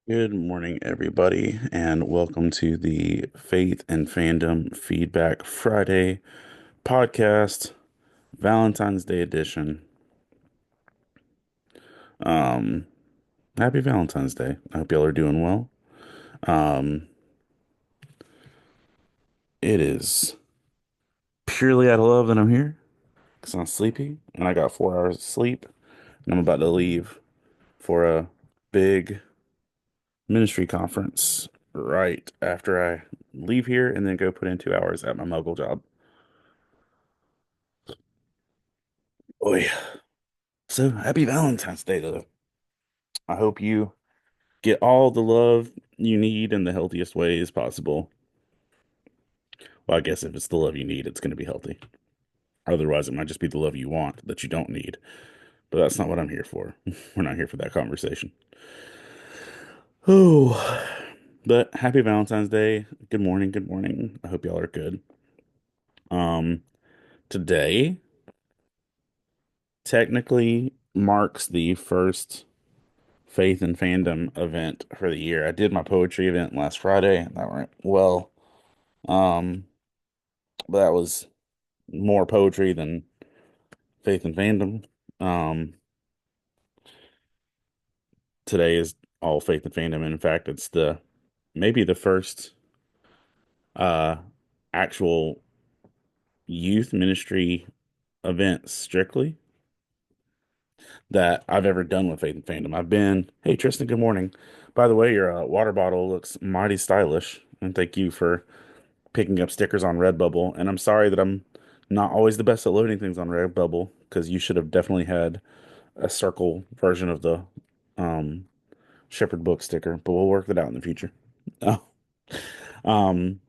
Good morning, everybody, and welcome to the Faith and Fandom Feedback Friday podcast, Valentine's Day edition. Um, Happy Valentine's Day. I hope y'all are doing well. Um, it is purely out of love that I'm here because I'm sleepy and I got 4 hours of sleep, and I'm about to leave for a big ministry conference right after I leave here and then go put in 2 hours at my muggle job. Oh yeah. So happy Valentine's Day, though. I hope you get all the love you need in the healthiest ways possible. Well, I guess if it's the love you need, it's going to be healthy. Otherwise, it might just be the love you want that you don't need. But that's not what I'm here for. We're not here for that conversation. Oh, but happy Valentine's Day. Good morning. Good morning. I hope y'all are good. Um, Today technically marks the first Faith and Fandom event for the year. I did my poetry event last Friday, and that went well. Um, but that was more poetry than Faith and Fandom. Um, Today is all Faith and Fandom. In fact, it's the maybe the first uh actual youth ministry event strictly that I've ever done with Faith and Fandom. I've been, hey Tristan, good morning. By the way, your water bottle looks mighty stylish, and thank you for picking up stickers on Redbubble. And I'm sorry that I'm not always the best at loading things on Redbubble because you should have definitely had a circle version of the um Shepherd book sticker, but we'll work that out in the future. Oh, um,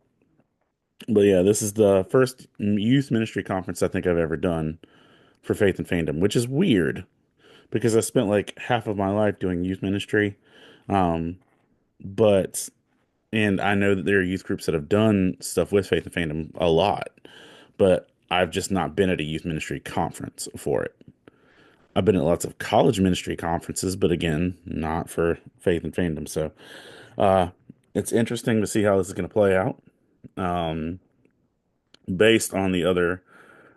but yeah, this is the first youth ministry conference I think I've ever done for Faith and Fandom, which is weird because I spent like half of my life doing youth ministry. Um, but and I know that there are youth groups that have done stuff with Faith and Fandom a lot, but I've just not been at a youth ministry conference for it. I've been at lots of college ministry conferences, but again, not for Faith and Fandom. So, uh, it's interesting to see how this is going to play out. Um, Based on the other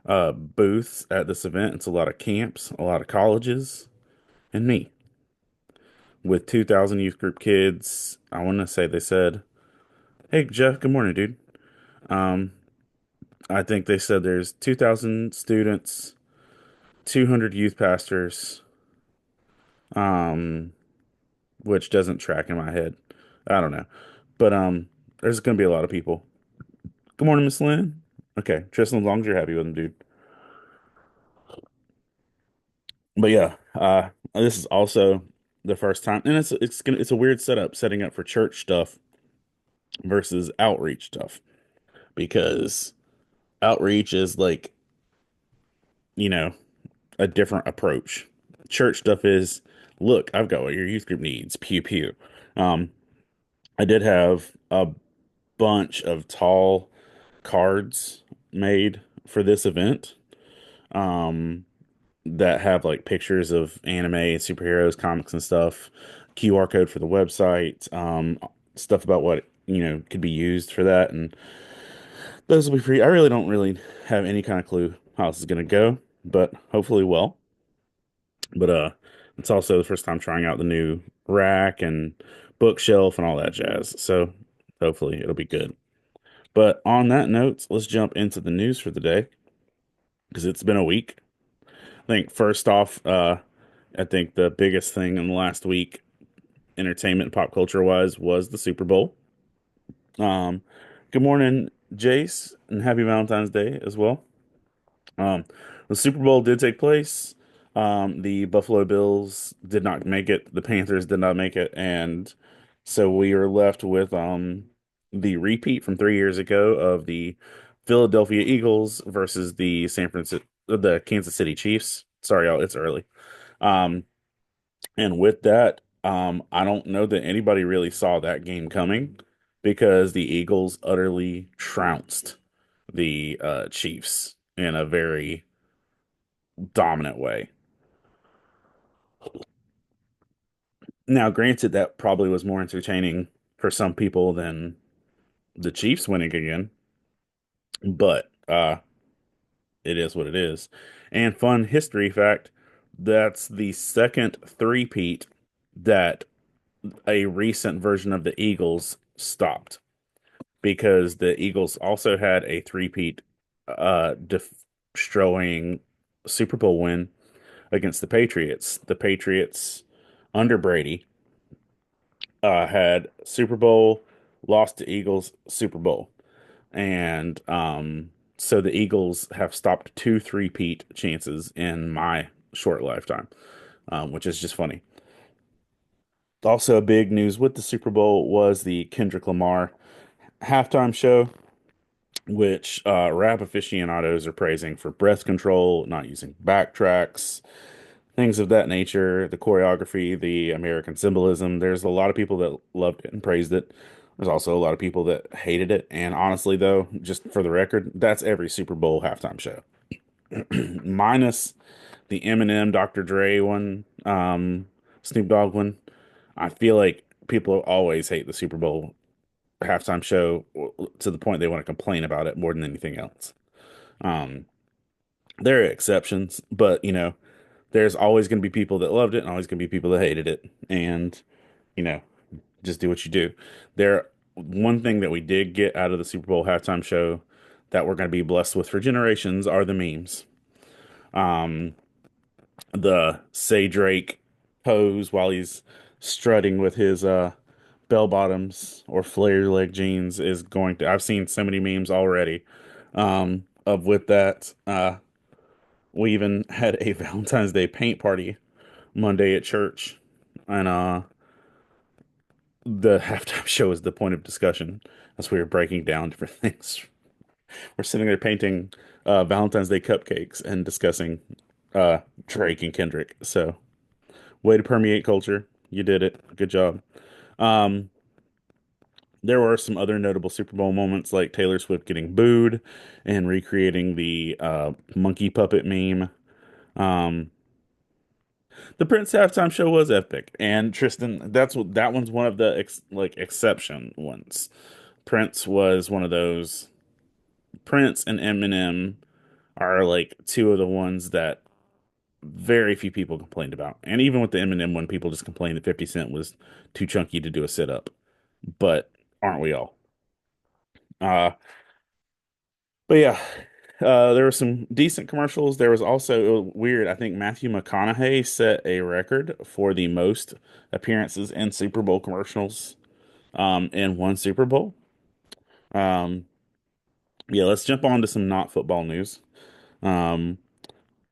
booths at this event, it's a lot of camps, a lot of colleges, and me with 2,000 youth group kids. I want to say they said, "Hey Jeff, good morning, dude." Um, I think they said there's 2,000 students, 200 youth pastors, um, which doesn't track in my head. I don't know, but there's going to be a lot of people. Good morning, Miss Lynn. Okay, Tristan, as long as you're happy with him, dude. But yeah, this is also the first time, and it's a weird setup setting up for church stuff versus outreach stuff because outreach is like you know a different approach. Church stuff is, look, I've got what your youth group needs. Pew pew. Um, I did have a bunch of tall cards made for this event. Um, that have like pictures of anime, superheroes, comics, and stuff. QR code for the website, stuff about what could be used for that, and those will be free. I really don't really have any kind of clue how this is gonna go, but hopefully well. But it's also the first time trying out the new rack and bookshelf and all that jazz. So hopefully it'll be good. But on that note, let's jump into the news for the day because it's been a week. I think first off, I think the biggest thing in the last week, entertainment and pop culture wise, was the Super Bowl. Um, Good morning, Jace, and happy Valentine's Day as well. Um, the Super Bowl did take place. The Buffalo Bills did not make it. The Panthers did not make it, and so we are left with the repeat from 3 years ago of the Philadelphia Eagles versus the Kansas City Chiefs. Sorry, y'all, it's early. Um, And with that, I don't know that anybody really saw that game coming because the Eagles utterly trounced the Chiefs in a very dominant way. Now, granted, that probably was more entertaining for some people than the Chiefs winning again, but it is what it is. And fun history fact, that's the second three-peat that a recent version of the Eagles stopped because the Eagles also had a three-peat destroying Super Bowl win against the Patriots. The Patriots under Brady had Super Bowl, lost to Eagles, Super Bowl. And so the Eagles have stopped two three-peat chances in my short lifetime, which is just funny. Also, big news with the Super Bowl was the Kendrick Lamar halftime show, which rap aficionados are praising for breath control, not using backtracks, things of that nature, the choreography, the American symbolism. There's a lot of people that loved it and praised it. There's also a lot of people that hated it. And honestly, though, just for the record, that's every Super Bowl halftime show, minus the Eminem, Dr. Dre one, Snoop Dogg one. I feel like people always hate the Super Bowl halftime show to the point they want to complain about it more than anything else. Um, there are exceptions, but there's always going to be people that loved it and always going to be people that hated it. And, you know, just do what you do. There, one thing that we did get out of the Super Bowl halftime show that we're going to be blessed with for generations are the memes. Um, the Say Drake pose while he's strutting with his bell bottoms or flare leg jeans is going to. I've seen so many memes already of with that. We even had a Valentine's Day paint party Monday at church, and the halftime show is the point of discussion as we were breaking down different things. We're sitting there painting Valentine's Day cupcakes and discussing Drake and Kendrick. So, way to permeate culture. You did it. Good job. Um, there were some other notable Super Bowl moments like Taylor Swift getting booed and recreating the monkey puppet meme. Um, the Prince halftime show was epic, and Tristan, that one's one of the exception ones. Prince was one of those. Prince and Eminem are like two of the ones that very few people complained about. And even with the Eminem one, people just complained that 50 Cent was too chunky to do a sit up. But aren't we all? Uh, but yeah, there were some decent commercials. There was also weird. I think Matthew McConaughey set a record for the most appearances in Super Bowl commercials in one Super Bowl. Um, yeah, let's jump on to some not football news. Um,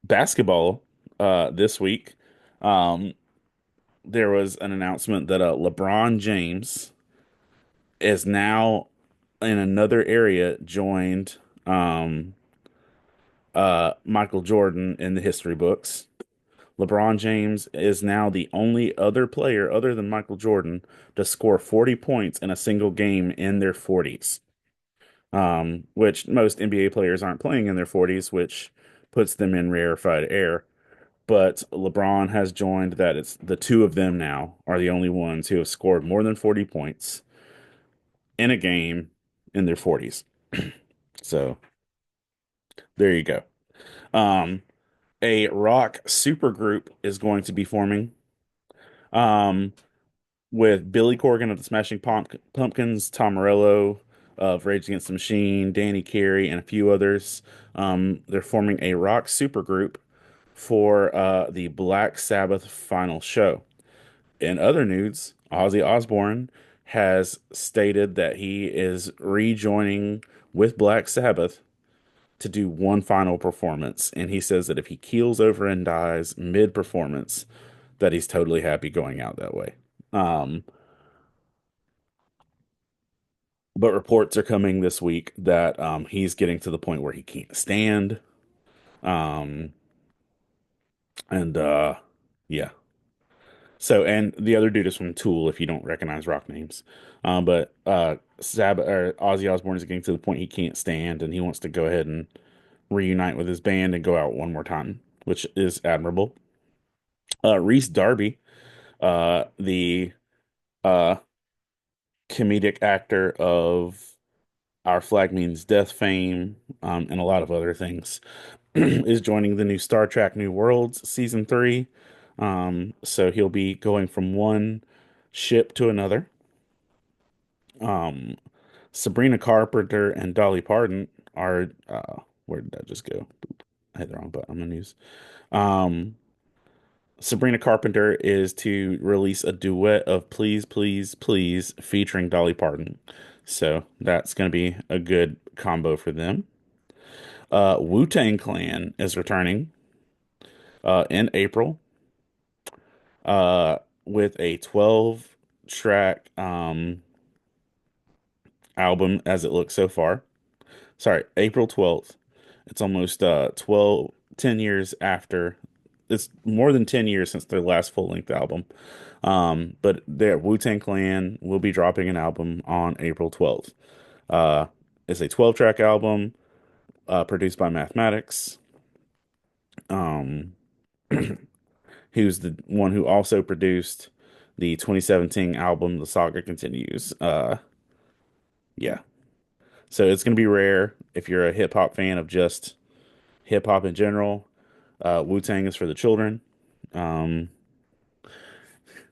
basketball this week. Um, there was an announcement that LeBron James is now in another area joined Michael Jordan in the history books. LeBron James is now the only other player other than Michael Jordan to score 40 points in a single game in their 40s, which most NBA players aren't playing in their 40s, which puts them in rarefied air. But LeBron has joined that. It's the two of them now are the only ones who have scored more than 40 points in a game in their 40s. So there you go. Um, a rock supergroup is going to be forming um, with Billy Corgan of the Pumpkins, Tom Morello of Rage Against the Machine, Danny Carey, and a few others. They're forming a rock supergroup for the Black Sabbath final show. In other news, Ozzy Osbourne has stated that he is rejoining with Black Sabbath to do one final performance. And he says that if he keels over and dies mid-performance, that he's totally happy going out that way. Um, but reports are coming this week that he's getting to the point where he can't stand. Um, and yeah. So, and the other dude is from Tool, if you don't recognize rock names. But Ozzy Osbourne is getting to the point he can't stand, and he wants to go ahead and reunite with his band and go out one more time, which is admirable. Reese Darby The uh comedic actor of Our Flag Means Death fame, and a lot of other things, is joining the new Star Trek New Worlds season three. So he'll be going from one ship to another. Um, Sabrina Carpenter and Dolly Parton are where did that just go? I hit the wrong button on the news. Um, Sabrina Carpenter is to release a duet of Please, Please, Please featuring Dolly Parton. So that's going to be a good combo for them. Wu-Tang Clan is returning in April uh, with a 12 track album as it looks so far. Sorry, April 12th. It's almost 10 years after. It's more than 10 years since their last full-length album. But their Wu-Tang Clan will be dropping an album on April 12th. Uh, it's a 12-track album produced by Mathematics, um, who's the one who also produced the 2017 album The Saga Continues. Yeah. So it's going to be rare if you're a hip hop fan of just hip hop in general. Wu-Tang is for the children. Um,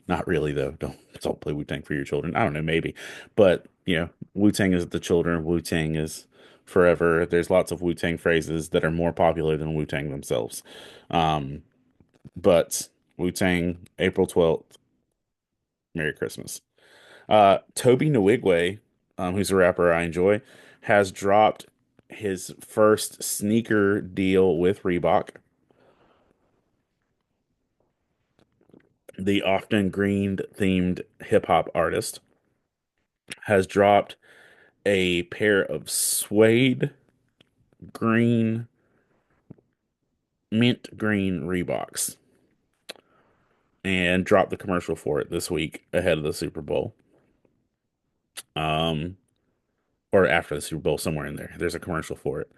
Not really though. Don't play Wu-Tang for your children. I don't know, maybe. But, Wu-Tang is the children. Wu-Tang is forever. There's lots of Wu-Tang phrases that are more popular than Wu-Tang themselves. Um, but Wu-Tang, April 12th, Merry Christmas. Toby Nwigwe, who's a rapper I enjoy, has dropped his first sneaker deal with Reebok. The often green themed hip hop artist has dropped a pair of suede green, mint green Reeboks and dropped the commercial for it this week ahead of the Super Bowl. Um, or after the Super Bowl, somewhere in there. There's a commercial for it.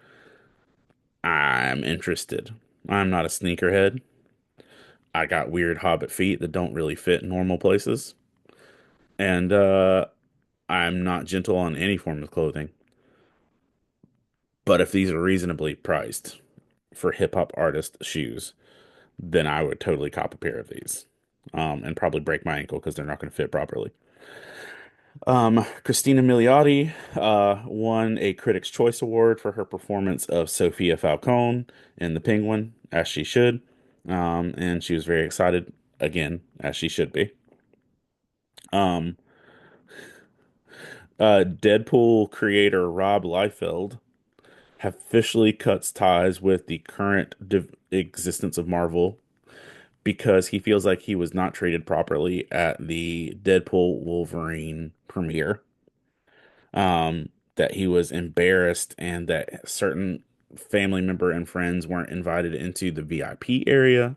I'm interested. I'm not a sneakerhead. I got weird hobbit feet that don't really fit in normal places. And I'm not gentle on any form of clothing. But if these are reasonably priced for hip hop artist shoes, then I would totally cop a pair of these. And probably break my ankle because they're not going to fit properly. Christina Milioti won a Critics' Choice Award for her performance of Sophia Falcone in The Penguin, as she should. And she was very excited, again, as she should be. Um, Deadpool creator Rob Liefeld officially cuts ties with the current existence of Marvel because he feels like he was not treated properly at the Deadpool Wolverine premiere. That he was embarrassed and that certain family member and friends weren't invited into the VIP area,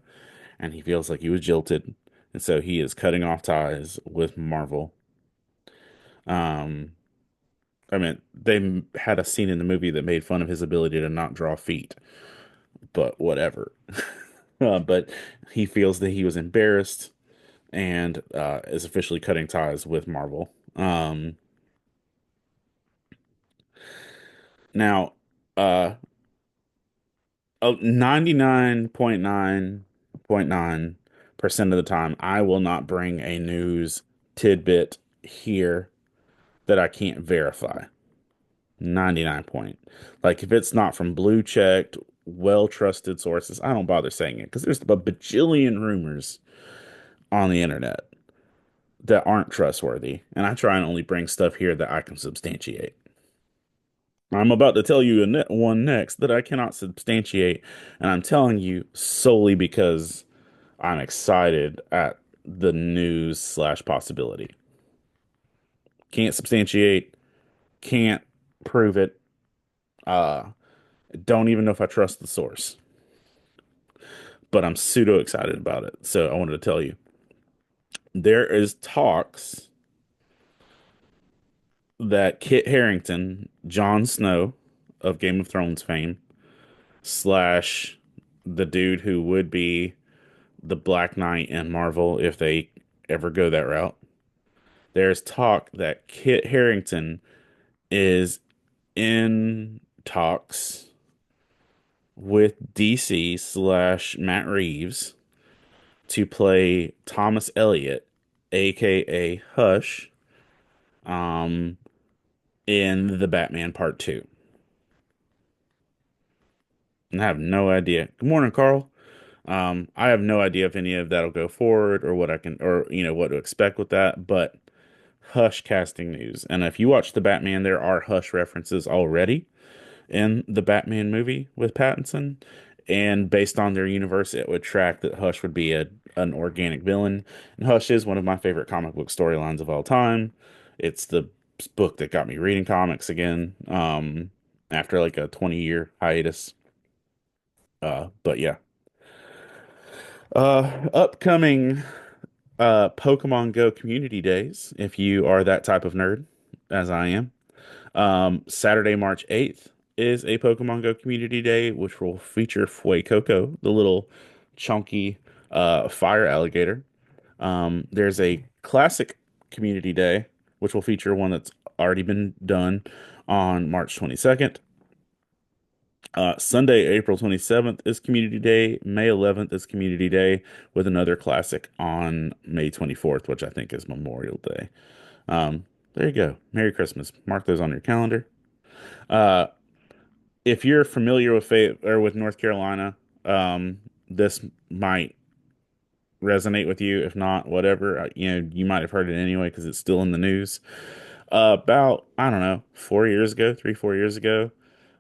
and he feels like he was jilted, and so he is cutting off ties with Marvel. Um, I mean, they had a scene in the movie that made fun of his ability to not draw feet, but whatever. But he feels that he was embarrassed and is officially cutting ties with Marvel. Now, uh, 99.9% of the time, I will not bring a news tidbit here that I can't verify. 99 point. Like if it's not from blue checked, well trusted sources, I don't bother saying it because there's a bajillion rumors on the internet that aren't trustworthy. And I try and only bring stuff here that I can substantiate. I'm about to tell you one next that I cannot substantiate, and I'm telling you solely because I'm excited at the news slash possibility. Can't substantiate, can't prove it. Uh, don't even know if I trust the source, but I'm pseudo excited about it. So I wanted to tell you there is talks that Kit Harington, Jon Snow of Game of Thrones fame, slash the dude who would be the Black Knight in Marvel if they ever go that route. There's talk that Kit Harington is in talks with DC slash Matt Reeves to play Thomas Elliot, aka Hush, um, in the Batman Part 2. And I have no idea. Good morning, Carl. I have no idea if any of that'll go forward or what I can, or what to expect with that, but Hush casting news. And if you watch the Batman, there are Hush references already in the Batman movie with Pattinson. And based on their universe, it would track that Hush would be an organic villain. And Hush is one of my favorite comic book storylines of all time. It's the book that got me reading comics again, after like a 20-year hiatus. But yeah. Upcoming Pokemon Go community days, if you are that type of nerd, as I am. Saturday, March 8th is a Pokemon Go community day, which will feature Fuecoco, the little chunky fire alligator. There's a classic community day, which will feature one that's already been done on March 22nd. Sunday, April 27th is Community Day. May 11th is Community Day with another classic on May 24th, which I think is Memorial Day. There you go. Merry Christmas. Mark those on your calendar. Uh, if you're familiar with with North Carolina, this might resonate with you. If not, whatever. You might have heard it anyway because it's still in the news. About, I don't know, 4 years ago, 3, 4 years ago,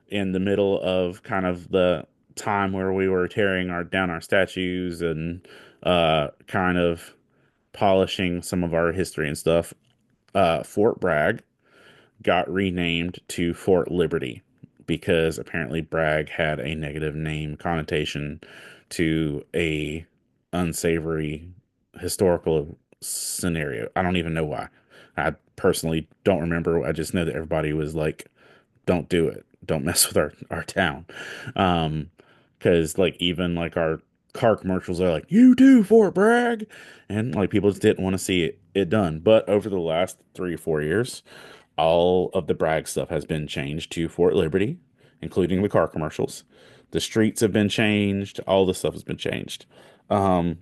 in the middle of kind of the time where we were tearing our down our statues and kind of polishing some of our history and stuff, Fort Bragg got renamed to Fort Liberty because apparently Bragg had a negative name connotation to a unsavory historical scenario. I don't even know why. I personally don't remember. I just know that everybody was like, don't do it. Don't mess with our town. Because like even like our car commercials are like, you do Fort Bragg, and like people just didn't want to see it done. But over the last 3 or 4 years, all of the Bragg stuff has been changed to Fort Liberty, including the car commercials. The streets have been changed. All the stuff has been changed. Um,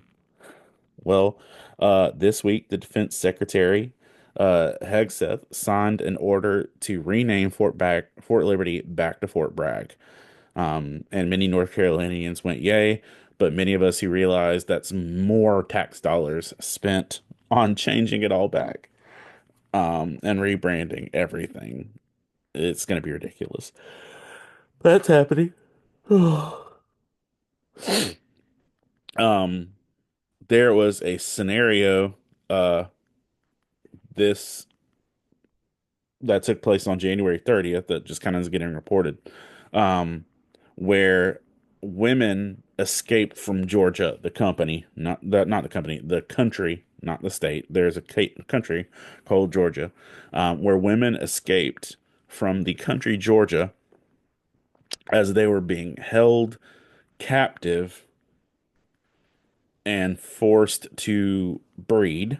well, this week, the Defense Secretary, Hegseth, signed an order to rename Fort Liberty back to Fort Bragg. And many North Carolinians went yay, but many of us who realized that's more tax dollars spent on changing it all back, and rebranding everything. It's going to be ridiculous. That's happening. Um, there was a scenario, uh, this that took place on January 30th that just kind of is getting reported, um, where women escaped from Georgia, the company, not the company, the country, not the state. There's a country called Georgia, where women escaped from the country Georgia as they were being held captive and forced to breed,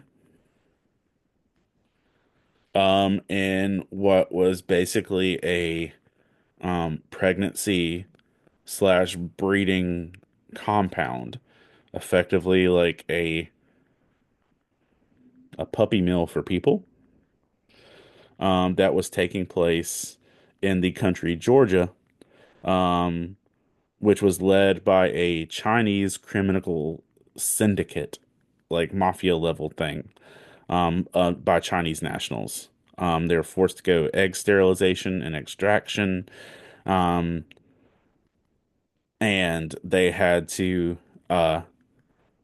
in what was basically a pregnancy slash breeding compound, effectively like a puppy mill for people, that was taking place in the country Georgia, um, which was led by a Chinese criminal syndicate, like mafia level thing, by Chinese nationals. They were forced to go egg sterilization and extraction, um, and they had to uh,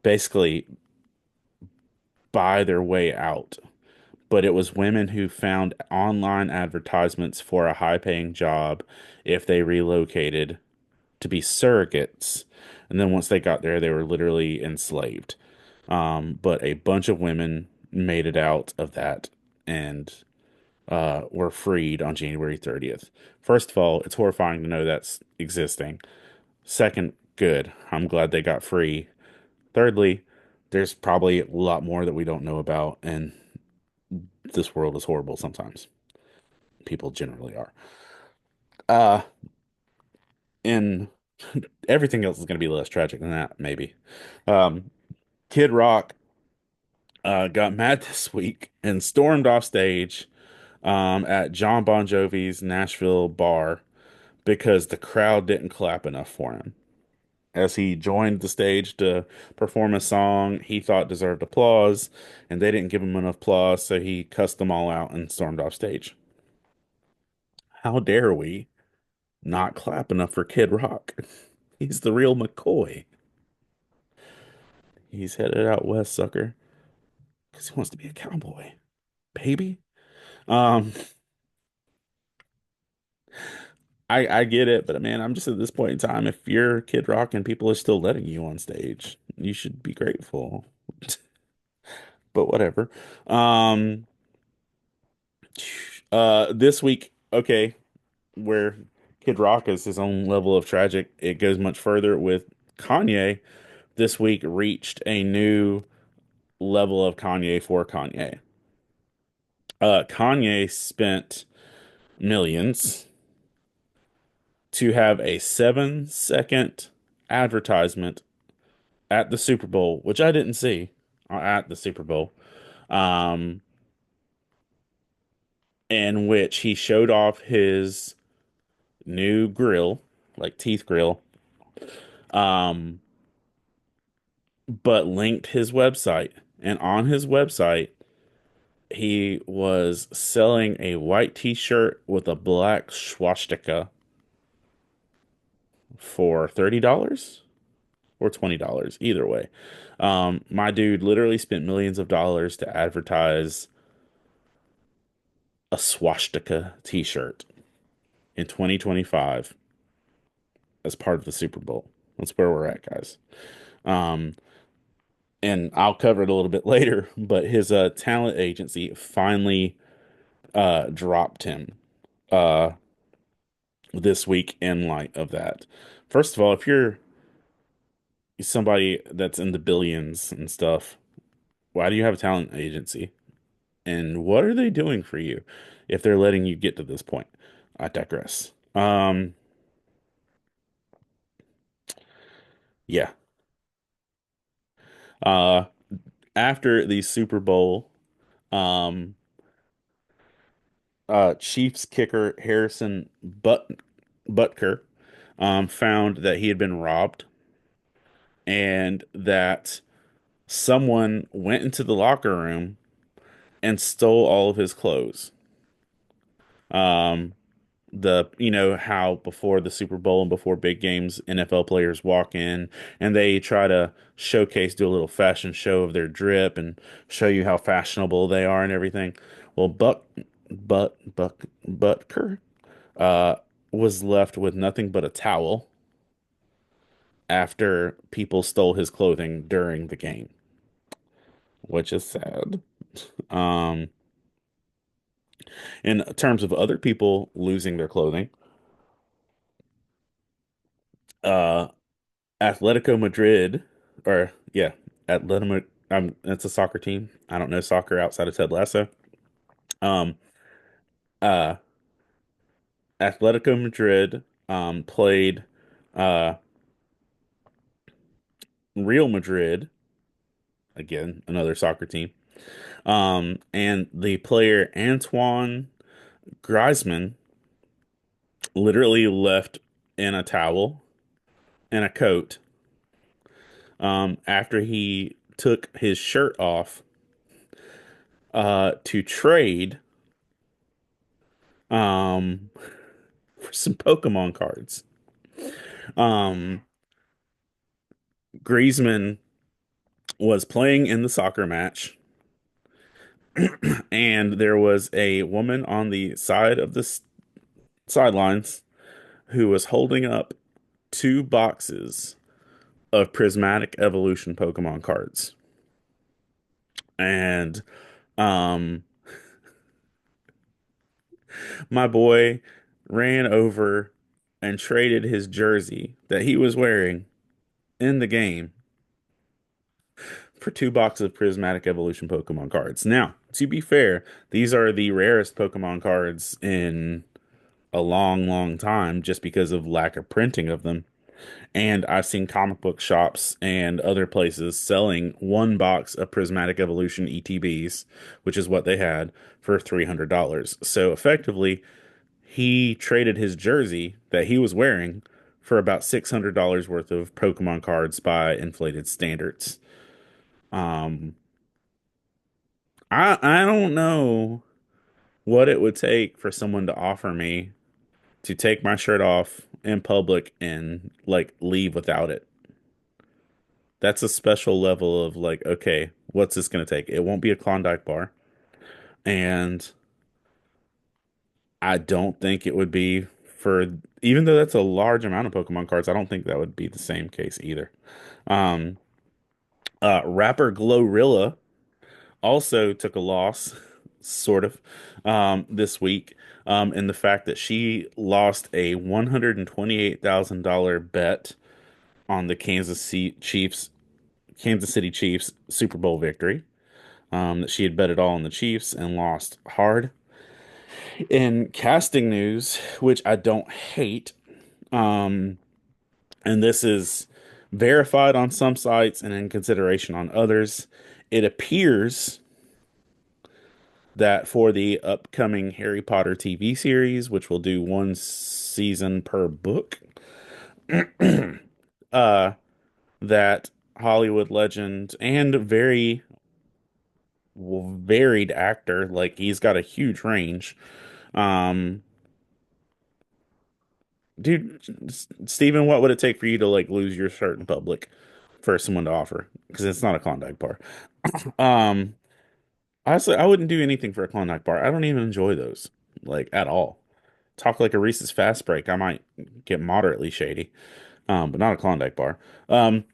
basically buy their way out. But it was women who found online advertisements for a high-paying job if they relocated to be surrogates. And then once they got there, they were literally enslaved. But a bunch of women made it out of that and were freed on January 30th. First of all, it's horrifying to know that's existing. Second, good. I'm glad they got free. Thirdly, There's probably a lot more that we don't know about, and this world is horrible sometimes. People generally are. Uh, and everything else is going to be less tragic than that, maybe. Um, Kid Rock got mad this week and stormed off stage at John Bon Jovi's Nashville bar because the crowd didn't clap enough for him. As he joined the stage to perform a song he thought deserved applause, and they didn't give him enough applause, so he cussed them all out and stormed off stage. How dare we not clap enough for Kid Rock? He's the real McCoy. He's headed out west, sucker, because he wants to be a cowboy, baby. Um, I get it, but man, I'm just at this point in time. If you're Kid Rock and people are still letting you on stage, you should be grateful. But whatever. Um, this week, okay, where Kid Rock is his own level of tragic, it goes much further with Kanye. This week reached a new level of Kanye for Kanye. Kanye spent millions to have a 7-second advertisement at the Super Bowl, which I didn't see at the Super Bowl, um, in which he showed off his new grill, like teeth grill, um, but linked his website. And on his website, he was selling a white t-shirt with a black swastika for $30 or $20, either way. My dude literally spent millions of dollars to advertise a swastika t-shirt in 2025 as part of the Super Bowl. That's where we're at, guys. Um, and I'll cover it a little bit later, but his talent agency finally dropped him uh this week in light of that. First of all, if you're somebody that's in the billions and stuff, why do you have a talent agency? And what are they doing for you if they're letting you get to this point? I digress. Yeah. Uh After the Super Bowl, um Chiefs kicker Harrison Butker found that he had been robbed and that someone went into the locker room and stole all of his clothes. Um, you know how before the Super Bowl and before big games, NFL players walk in and they try to showcase, do a little fashion show of their drip and show you how fashionable they are and everything. Well, Butker, uh, was left with nothing but a towel after people stole his clothing during the game, which is sad. Um, in terms of other people losing their clothing, uh, Atletico Madrid, or yeah, Atletico, it's a soccer team. I don't know soccer outside of Ted Lasso. Um, uh, Atletico Madrid, played, uh, Real Madrid, again, another soccer team. And the player Antoine Griezmann literally left in a towel and a coat, after he took his shirt off, to trade, um, for some Pokemon cards. Um, Griezmann was playing in the soccer match, and there was a woman on the side of the sidelines who was holding up two boxes of Prismatic Evolution Pokemon cards. And um, my boy ran over and traded his jersey that he was wearing in the game for 2 boxes of prismatic evolution Pokemon cards. Now, to be fair, these are the rarest Pokemon cards in a long, long time just because of lack of printing of them. And I've seen comic book shops and other places selling 1 box of Prismatic Evolution ETBs, which is what they had, for $300. So effectively, he traded his jersey that he was wearing for about $600 worth of Pokemon cards by inflated standards. Um, I don't know what it would take for someone to offer me to take my shirt off in public and like leave without it. That's a special level of like, okay, what's this gonna take? It won't be a Klondike bar, and I don't think it would be for even though that's a large amount of Pokemon cards, I don't think that would be the same case either. Um, rapper Glorilla also took a loss, sort of, this week, in the fact that she lost a $128,000 bet on the Kansas City Chiefs Super Bowl victory. That she had bet it all on the Chiefs and lost hard. In casting news, which I don't hate, um, and this is verified on some sites and in consideration on others, it appears that for the upcoming Harry Potter TV series, which will do 1 season per book, uh, that Hollywood legend and very varied actor, like he's got a huge range. Um, dude, Steven, what would it take for you to like lose your shirt in public for someone to offer? Because it's not a Klondike bar. Um, Honestly, I wouldn't do anything for a Klondike bar. I don't even enjoy those, like at all. Talk like a Reese's Fast Break, I might get moderately shady, but not a Klondike bar. Um,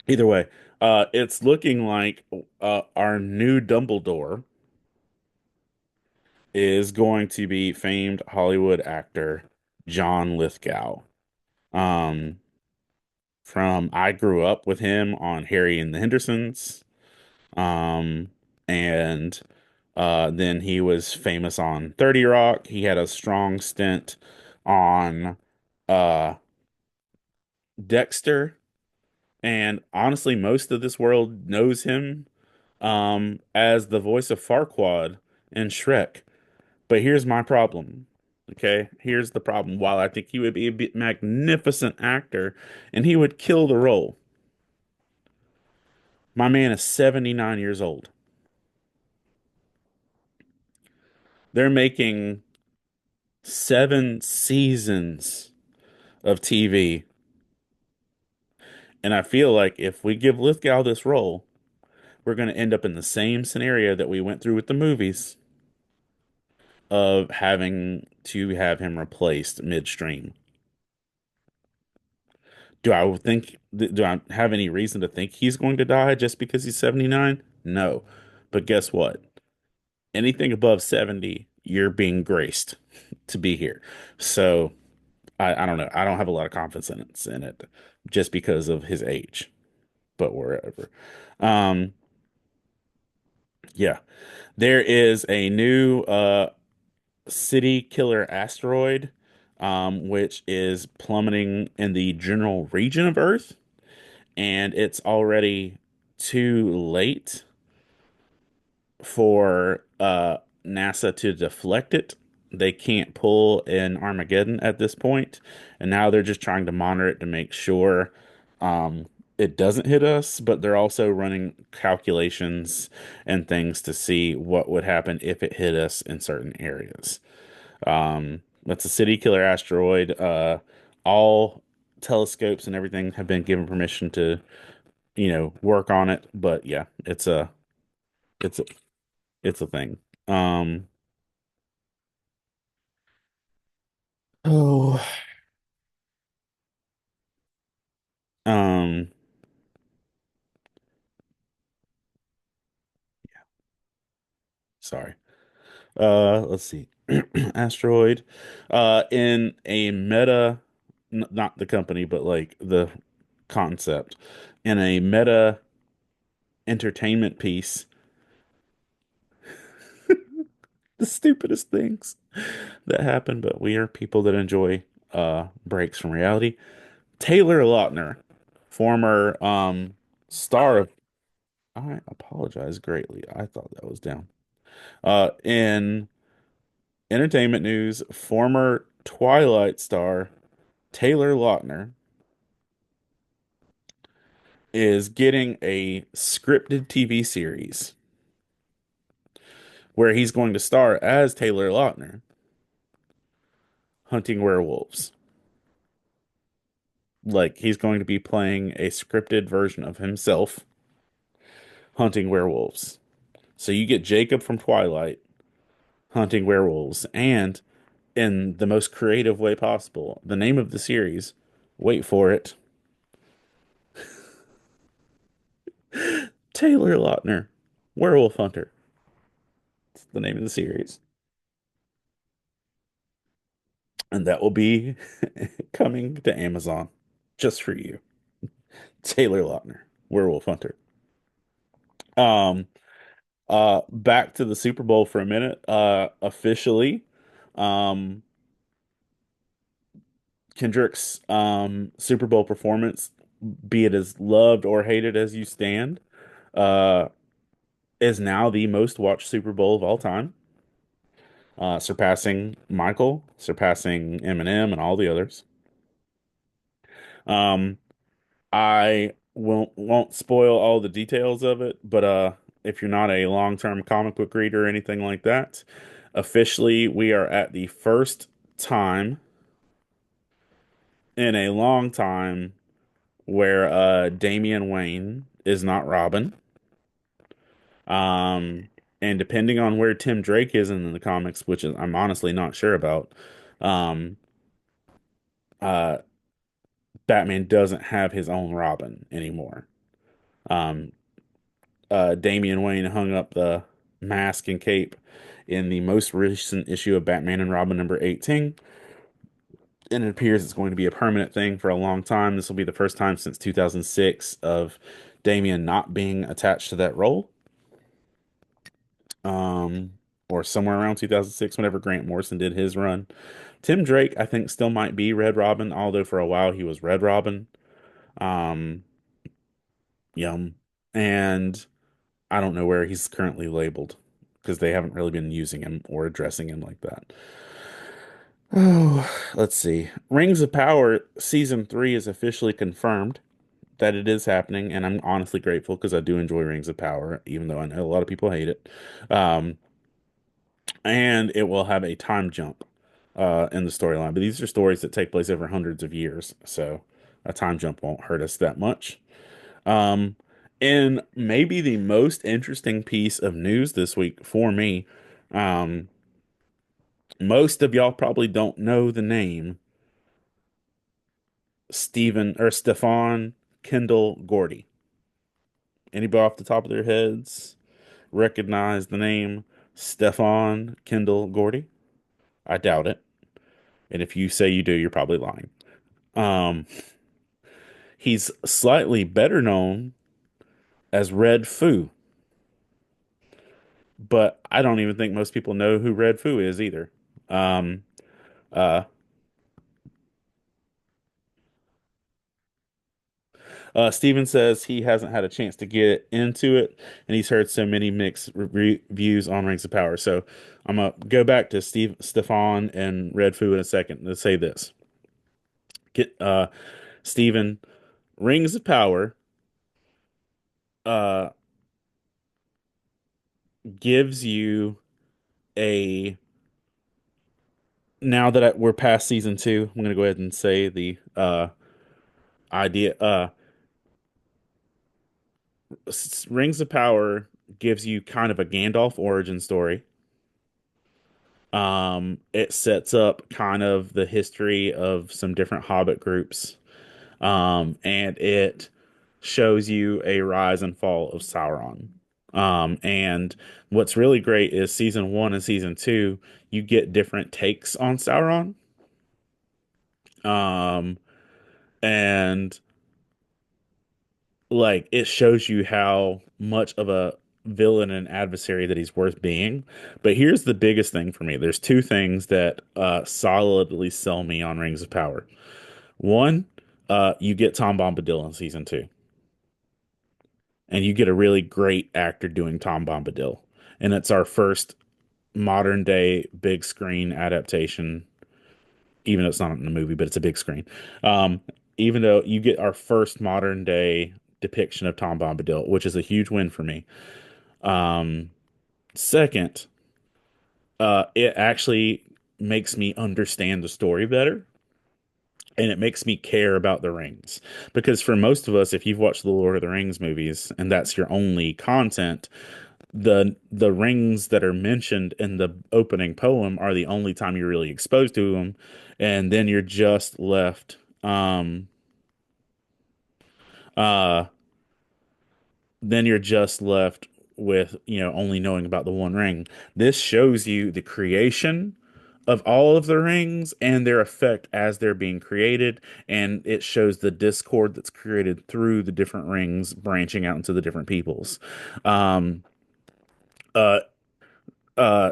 Either way, it's looking like our new Dumbledore is going to be famed Hollywood actor John Lithgow. Um, I grew up with him on Harry and the Hendersons. Um, and then he was famous on 30 Rock. He had a strong stint on uh Dexter. And honestly, most of this world knows him as the voice of Farquaad in Shrek. But here's my problem. Okay, here's the problem. While I think he would be a magnificent actor and he would kill the role, my man is 79 years old. They're making 7 seasons of TV. And I feel like if we give Lithgow this role, we're going to end up in the same scenario that we went through with the movies of having to have him replaced midstream. Do I have any reason to think he's going to die just because he's 79? No. But guess what? Anything above 70, you're being graced to be here. So I don't know. I don't have a lot of confidence in it just because of his age, but wherever. Um, yeah. There is a new city killer asteroid, which is plummeting in the general region of Earth, and it's already too late for NASA to deflect it. They can't pull an Armageddon at this point, and now they're just trying to monitor it to make sure um, it doesn't hit us, but they're also running calculations and things to see what would happen if it hit us in certain areas. That's a city killer asteroid. All telescopes and everything have been given permission to, work on it, but yeah, it's a it's a thing. Um, oh, um, sorry. Let's see. Asteroid. In a meta, not the company, but like the concept, in a meta entertainment piece, the stupidest things that happen, but we are people that enjoy breaks from reality. Taylor Lautner, former star of I apologize greatly. I thought that was down. In entertainment news, former Twilight star Taylor Lautner is getting a scripted TV series where he's going to star as Taylor Lautner hunting werewolves. Like he's going to be playing a scripted version of himself hunting werewolves. So you get Jacob from Twilight hunting werewolves, and in the most creative way possible, the name of the series, wait for it, Taylor Lautner, Werewolf Hunter. It's the name of the series. And that will be coming to Amazon just for you. Taylor Lautner, Werewolf Hunter. Um, back to the Super Bowl for a minute. Officially, um, Kendrick's Super Bowl performance, be it as loved or hated as you stand, uh, is now the most watched Super Bowl of all time, surpassing Michael, surpassing Eminem, and all the others. Um, I won't spoil all the details of it, but if you're not a long-term comic book reader or anything like that, officially we are at the first time in a long time where Damian Wayne is not Robin. Um, and depending on where Tim Drake is in the comics, which is, I'm honestly not sure about, um, uh, Batman doesn't have his own Robin anymore. Um, Damian Wayne hung up the mask and cape in the most recent issue of Batman and Robin number 18, and it appears it's going to be a permanent thing for a long time. This will be the first time since 2006 of Damian not being attached to that role. Um, or somewhere around 2006, whenever Grant Morrison did his run. Tim Drake, I think, still might be Red Robin, although for a while he was Red Robin. Um, Yum. And I don't know where he's currently labeled because they haven't really been using him or addressing him like that. Oh, let's see. Rings of Power season 3 is officially confirmed that it is happening, and I'm honestly grateful because I do enjoy Rings of Power, even though I know a lot of people hate it. Um, and it will have a time jump in the storyline. But these are stories that take place over hundreds of years, so a time jump won't hurt us that much. Um, and maybe the most interesting piece of news this week for me, um, most of y'all probably don't know the name Stephen or Stefan Kendall Gordy. Anybody off the top of their heads recognize the name Stefan Kendall Gordy? I doubt it. And if you say you do, you're probably lying. Um, he's slightly better known as Red Foo, but I don't even think most people know who Red Foo is either. Um, uh, Steven says he hasn't had a chance to get into it, and he's heard so many mixed reviews on Rings of Power. So I'm gonna go back to Stefan, and Red Foo in a second to say this. Get Steven, Rings of Power uh gives you a now that we're past season 2, I'm gonna go ahead and say the idea. Rings of Power gives you kind of a Gandalf origin story. It sets up kind of the history of some different Hobbit groups. And it shows you a rise and fall of Sauron. And what's really great is season 1 and season 2, you get different takes on Sauron. Um, and like it shows you how much of a villain and adversary that he's worth being. But here's the biggest thing for me. There's two things that solidly sell me on Rings of Power. One, you get Tom Bombadil in season two, and you get a really great actor doing Tom Bombadil, and it's our first modern day big screen adaptation. Even though it's not in the movie, but it's a big screen. Um, Even though you get our first modern day depiction of Tom Bombadil, which is a huge win for me. Um, Second, it actually makes me understand the story better, and it makes me care about the rings. Because for most of us, if you've watched the Lord of the Rings movies and that's your only content, the rings that are mentioned in the opening poem are the only time you're really exposed to them, and then you're just left uh then you're just left with, only knowing about the one ring. This shows you the creation of all of the rings and their effect as they're being created, and it shows the discord that's created through the different rings branching out into the different peoples. Um, uh,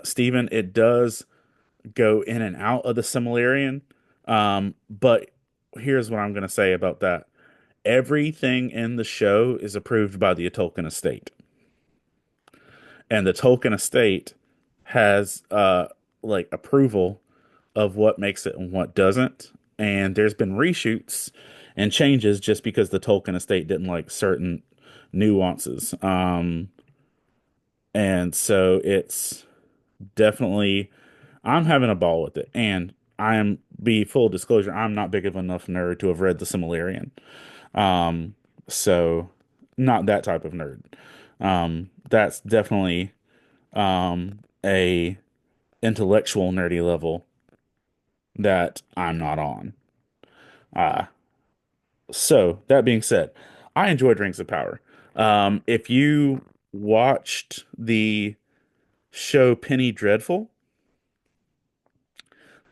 Stephen, it does go in and out of the Similarian, but here's what I'm going to say about that. Everything in the show is approved by the Tolkien estate, and the Tolkien estate has like approval of what makes it and what doesn't. And there's been reshoots and changes just because the Tolkien estate didn't like certain nuances. And so it's definitely I'm having a ball with it. And I am be full disclosure, I'm not big of enough nerd to have read the Similarian. Um, so not that type of nerd. That's definitely a intellectual nerdy level that I'm not on. Uh, so that being said, I enjoyed Rings of Power. If you watched the show Penny Dreadful,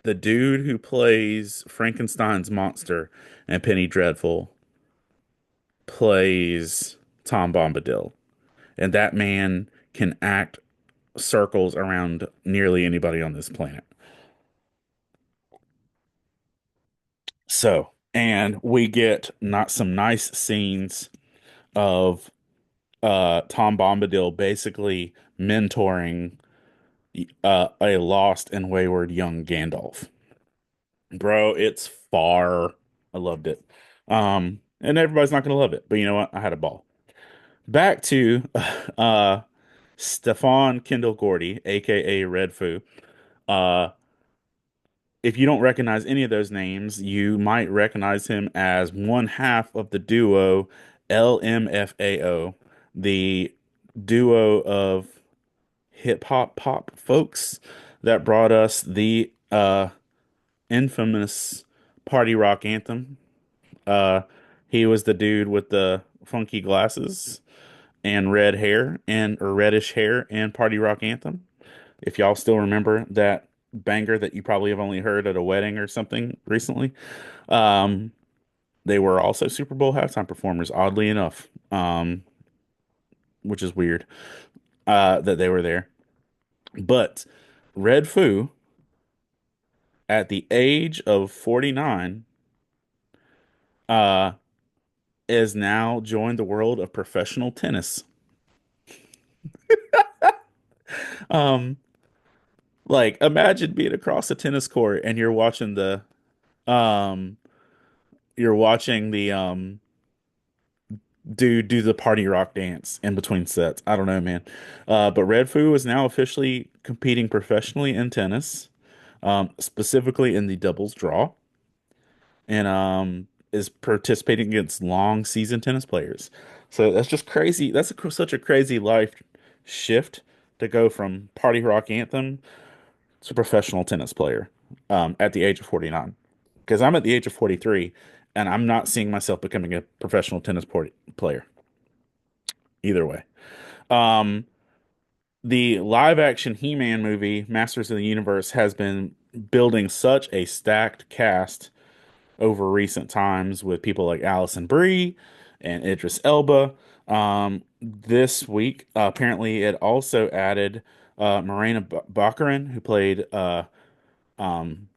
the dude who plays Frankenstein's monster and Penny Dreadful plays Tom Bombadil. And that man can act circles around nearly anybody on this planet. So, and we get not some nice scenes of Tom Bombadil basically mentoring a lost and wayward young Gandalf. Bro, it's far. I loved it. And everybody's not gonna love it, but you know what? I had a ball. Back to uh Stefan Kendall Gordy, aka Red Foo. Uh if you don't recognize any of those names, you might recognize him as one half of the duo LMFAO, the duo of hip hop pop folks that brought us the infamous party rock anthem. Uh he was the dude with the funky glasses and red hair and or reddish hair and party rock anthem. If y'all still remember that banger that you probably have only heard at a wedding or something recently. Um, they were also Super Bowl halftime performers, oddly enough, which is weird that they were there. But Red Foo, at the age of 49, uh, is now joined the world of professional tennis. Um, like imagine being across a tennis court and um you're watching the do the party rock dance in between sets. I don't know, man. But Red Foo is now officially competing professionally in tennis, specifically in the doubles draw, and is participating against long season tennis players. So that's just crazy. Such a crazy life shift to go from party rock anthem to professional tennis player at the age of 49. Because I'm at the age of 43, and I'm not seeing myself becoming a professional player either way. Um, the live action He-Man movie, Masters of the Universe, has been building such a stacked cast over recent times with people like Allison Brie and Idris Elba. This week, apparently, it also added Morena Baccarin, who played um,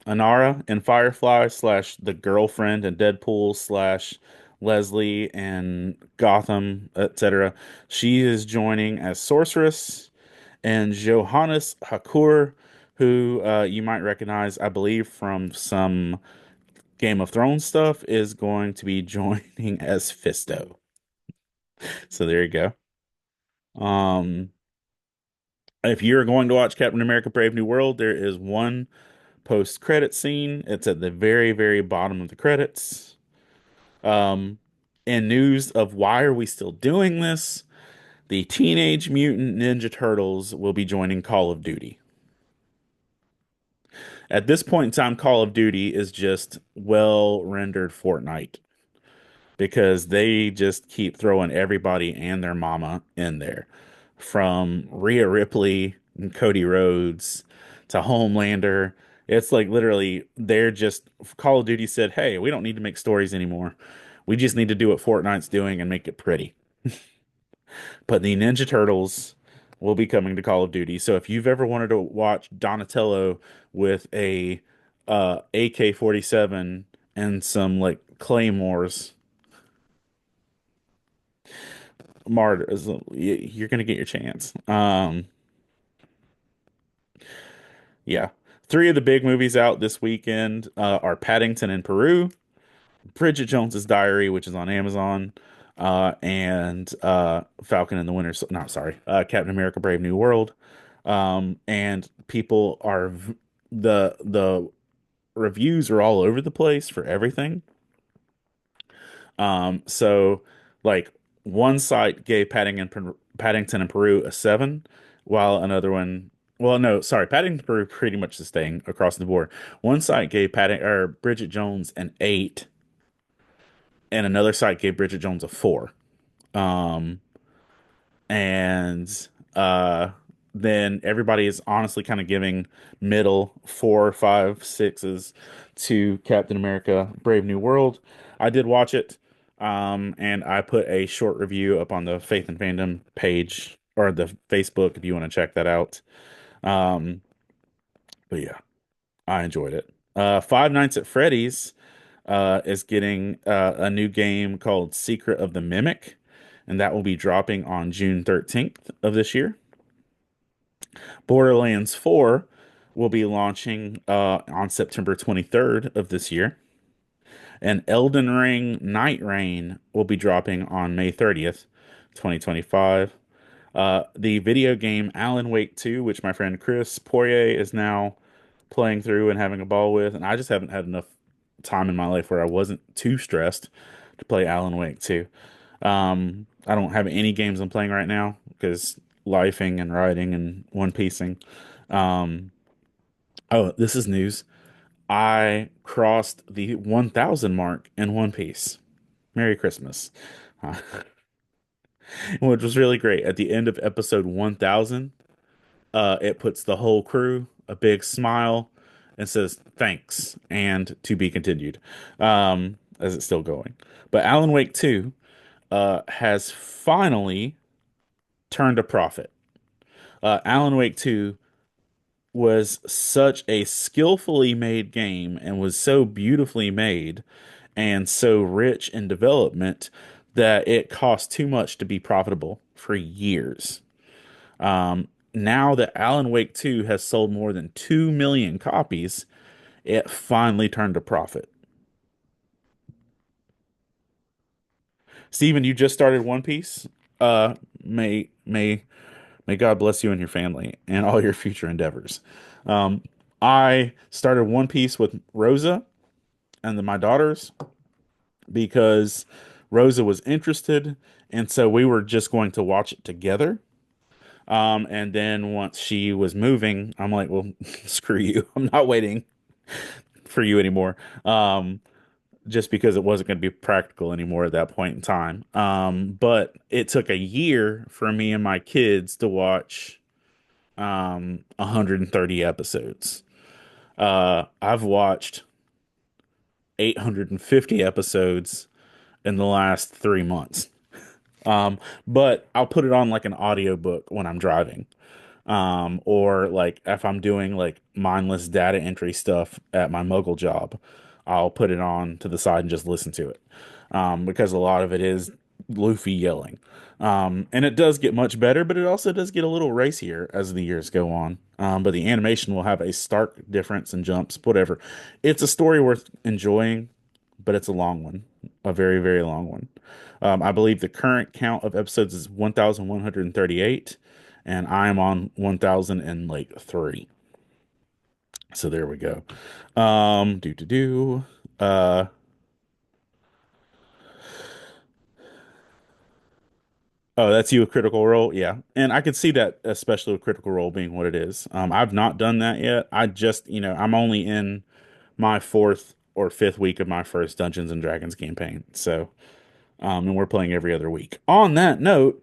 Anara in Firefly slash the girlfriend in Deadpool slash Leslie in Gotham, etc. She is joining as Sorceress, and Johannes Hakur, who you might recognize, I believe, from some Game of Thrones stuff, is going to be joining as Fisto. So there you go. Um, if you're going to watch Captain America: Brave New World, there is one post-credit scene. It's at the very, very bottom of the credits. Um, and news of why are we still doing this? The Teenage Mutant Ninja Turtles will be joining Call of Duty. At this point in time, Call of Duty is just well rendered Fortnite because they just keep throwing everybody and their mama in there. From Rhea Ripley and Cody Rhodes to Homelander. It's like literally they're just Call of Duty said, "Hey, we don't need to make stories anymore. We just need to do what Fortnite's doing and make it pretty." But the Ninja Turtles will be coming to Call of Duty. So if you've ever wanted to watch Donatello with a AK-47 and some like claymores, martyrs, you're gonna get your chance. Yeah. Three of the big movies out this weekend are Paddington in Peru, Bridget Jones's Diary, which is on Amazon, and Falcon and the Winter. Not sorry, Captain America: Brave New World. And people are the reviews are all over the place for everything. So like one site gave Paddington in Peru a 7, while another one, well, no, sorry, Paddington in Peru pretty much the same across the board. One site gave Bridget Jones an 8, and another site gave Bridget Jones a 4. Um, and then everybody is honestly kind of giving middle 4, 5, 6s to Captain America: Brave New World. I did watch it, and I put a short review up on the Faith and Fandom page or the Facebook if you want to check that out. Um, but yeah, I enjoyed it. Five Nights at Freddy's is getting a new game called Secret of the Mimic, and that will be dropping on June 13th of this year. Borderlands 4 will be launching on September 23rd of this year. And Elden Ring Night Rain will be dropping on May 30th, 2025. The video game Alan Wake 2, which my friend Chris Poirier is now playing through and having a ball with, and I just haven't had enough time in my life where I wasn't too stressed to play Alan Wake 2. I don't have any games I'm playing right now because lifing and writing and one piecing. Um, oh, this is news. I crossed the 1,000 mark in One Piece. Merry Christmas. Uh, which was really great. At the end of episode 1,000, it puts the whole crew a big smile and says thanks and to be continued. As it's still going. But Alan Wake 2 has finally turned a profit. Alan Wake 2 was such a skillfully made game and was so beautifully made and so rich in development that it cost too much to be profitable for years. Now that Alan Wake 2 has sold more than 2 million copies, it finally turned a profit. Steven, you just started One Piece. Uh, may may may God bless you and your family and all your future endeavors. Um, I started One Piece with Rosa and then my daughters because Rosa was interested, and so we were just going to watch it together. And then once she was moving, I'm like, well, screw you. I'm not waiting for you anymore. Just because it wasn't going to be practical anymore at that point in time. But it took a year for me and my kids to watch 130 episodes. I've watched 850 episodes in the last 3 months. But I'll put it on like an audiobook when I'm driving. Or like if I'm doing like mindless data entry stuff at my muggle job, I'll put it on to the side and just listen to it. Because a lot of it is Luffy yelling. And it does get much better, but it also does get a little racier as the years go on. But the animation will have a stark difference in jumps, whatever. It's a story worth enjoying, but it's a long one, a very, very long one. I believe the current count of episodes is 1,138, and I'm on 1,003. So there we go. Do to do. Uh, oh, that's you a Critical Role, yeah, and I could see that, especially with Critical Role being what it is. I've not done that yet. I just, I'm only in my fourth or fifth week of my first Dungeons and Dragons campaign, so and we're playing every other week. On that note,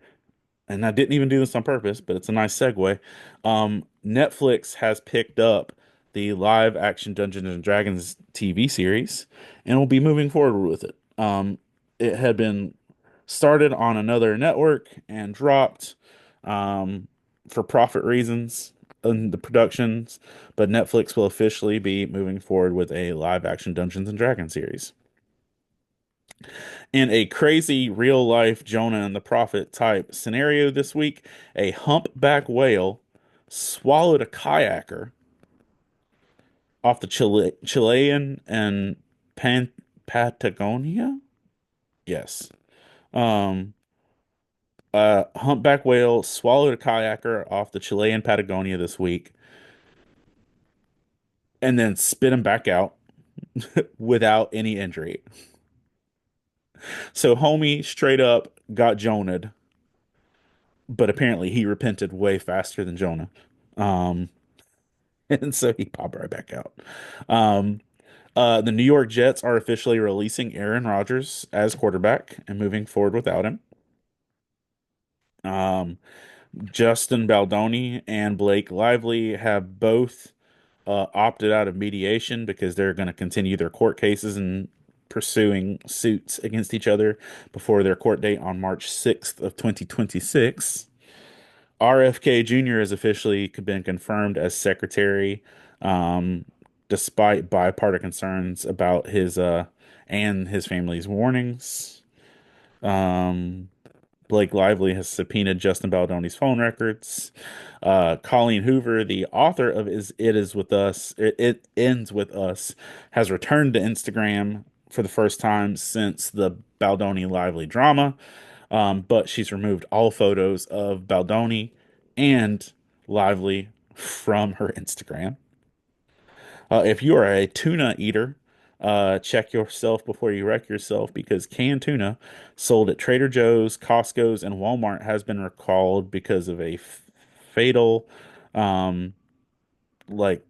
and I didn't even do this on purpose, but it's a nice segue. Netflix has picked up the live action Dungeons and Dragons TV series and will be moving forward with it. It had been started on another network and dropped for profit reasons in the productions, but Netflix will officially be moving forward with a live action Dungeons and Dragons series. In a crazy real life Jonah and the Prophet type scenario this week, a humpback whale swallowed a kayaker off the Chilean and Patagonia. Yes. Um, a humpback whale swallowed a kayaker off the Chilean Patagonia this week and then spit him back out without any injury. So homie straight up got Jonah'd, but apparently he repented way faster than Jonah. Um, and so he popped right back out. Um, the New York Jets are officially releasing Aaron Rodgers as quarterback and moving forward without him. Um, Justin Baldoni and Blake Lively have both opted out of mediation because they're going to continue their court cases and pursuing suits against each other before their court date on March 6th of 2026. RFK Jr. has officially been confirmed as secretary, um, despite bipartisan concerns about his and his family's warnings. Um, Blake Lively has subpoenaed Justin Baldoni's phone records. Colleen Hoover, the author of "Is It Is With Us," It Ends With Us, has returned to Instagram for the first time since the Baldoni Lively drama. But she's removed all photos of Baldoni and Lively from her Instagram. If you are a tuna eater, check yourself before you wreck yourself because canned tuna sold at Trader Joe's, Costco's, and Walmart has been recalled because of a fatal, um, like,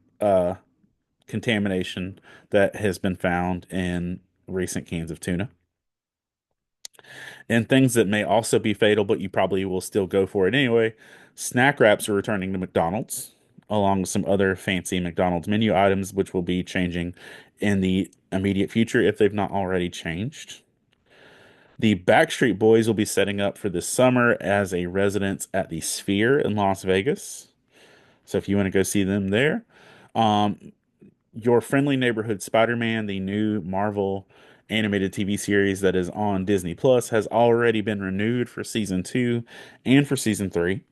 contamination that has been found in recent cans of tuna. And things that may also be fatal, but you probably will still go for it anyway. Snack wraps are returning to McDonald's, along with some other fancy McDonald's menu items, which will be changing in the immediate future if they've not already changed. The Backstreet Boys will be setting up for this summer as a residence at the Sphere in Las Vegas. So if you want to go see them there, um, your Friendly Neighborhood Spider-Man, the new Marvel animated TV series that is on Disney Plus, has already been renewed for season two and for season three.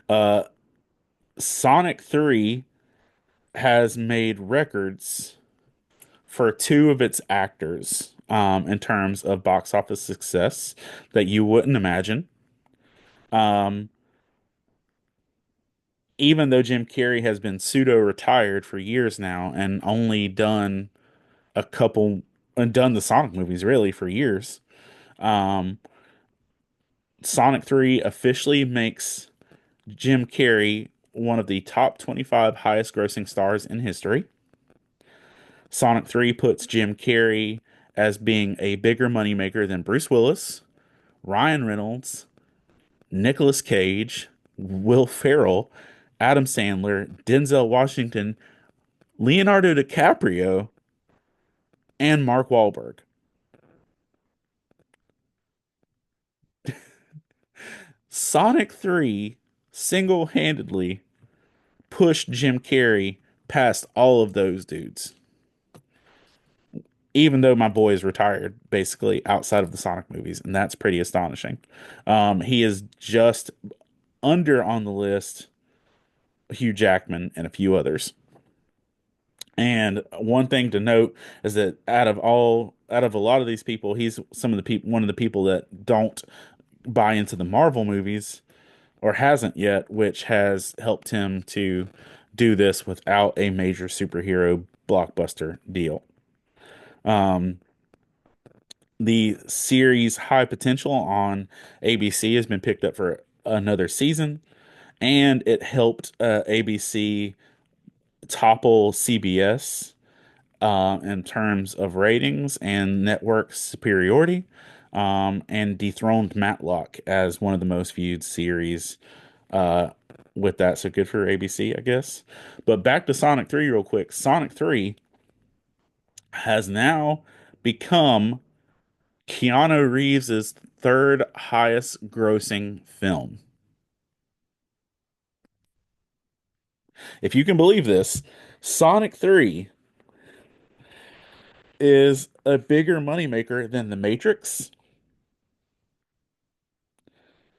Uh, Sonic 3 has made records for two of its actors in terms of box office success that you wouldn't imagine. Um, Even though Jim Carrey has been pseudo retired for years now and only done a couple and done the Sonic movies really for years. Um, Sonic 3 officially makes Jim Carrey one of the top 25 highest grossing stars in history. Sonic 3 puts Jim Carrey as being a bigger moneymaker than Bruce Willis, Ryan Reynolds, Nicolas Cage, Will Ferrell, Adam Sandler, Denzel Washington, Leonardo DiCaprio, and Mark Wahlberg. Sonic 3 single-handedly pushed Jim Carrey past all of those dudes, even though my boy is retired basically outside of the Sonic movies, and that's pretty astonishing. He is just under on the list Hugh Jackman and a few others. And one thing to note is that out of a lot of these people, he's some of the people one of the people that don't buy into the Marvel movies or hasn't yet, which has helped him to do this without a major superhero blockbuster deal. Um, the series High Potential on ABC has been picked up for another season, and it helped ABC topple CBS in terms of ratings and network superiority, and dethroned Matlock as one of the most viewed series uh, with that. So good for ABC, I guess. But back to Sonic 3 real quick. Sonic 3 has now become Keanu Reeves's third highest grossing film. If you can believe this, Sonic 3 is a bigger moneymaker than The Matrix,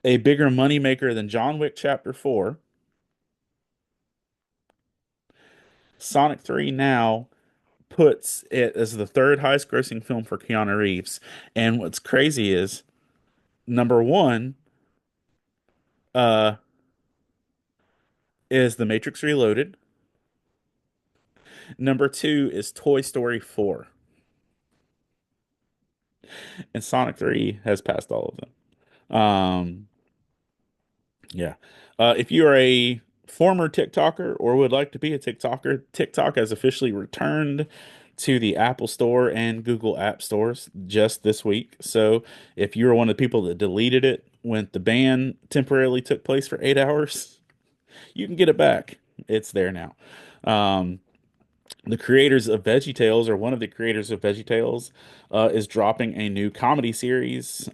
a bigger moneymaker than John Wick Chapter 4. Sonic 3 now puts it as the third highest grossing film for Keanu Reeves. And what's crazy is number one uh is The Matrix Reloaded. Number two is Toy Story 4. And Sonic 3 has passed all of them. Yeah. If you are a former TikToker or would like to be a TikToker, TikTok has officially returned to the Apple Store and Google App Stores just this week. So if you were one of the people that deleted it when the ban temporarily took place for 8 hours, you can get it back. It's there now. Um, the creators of VeggieTales, or one of the creators of VeggieTales, is dropping a new comedy series,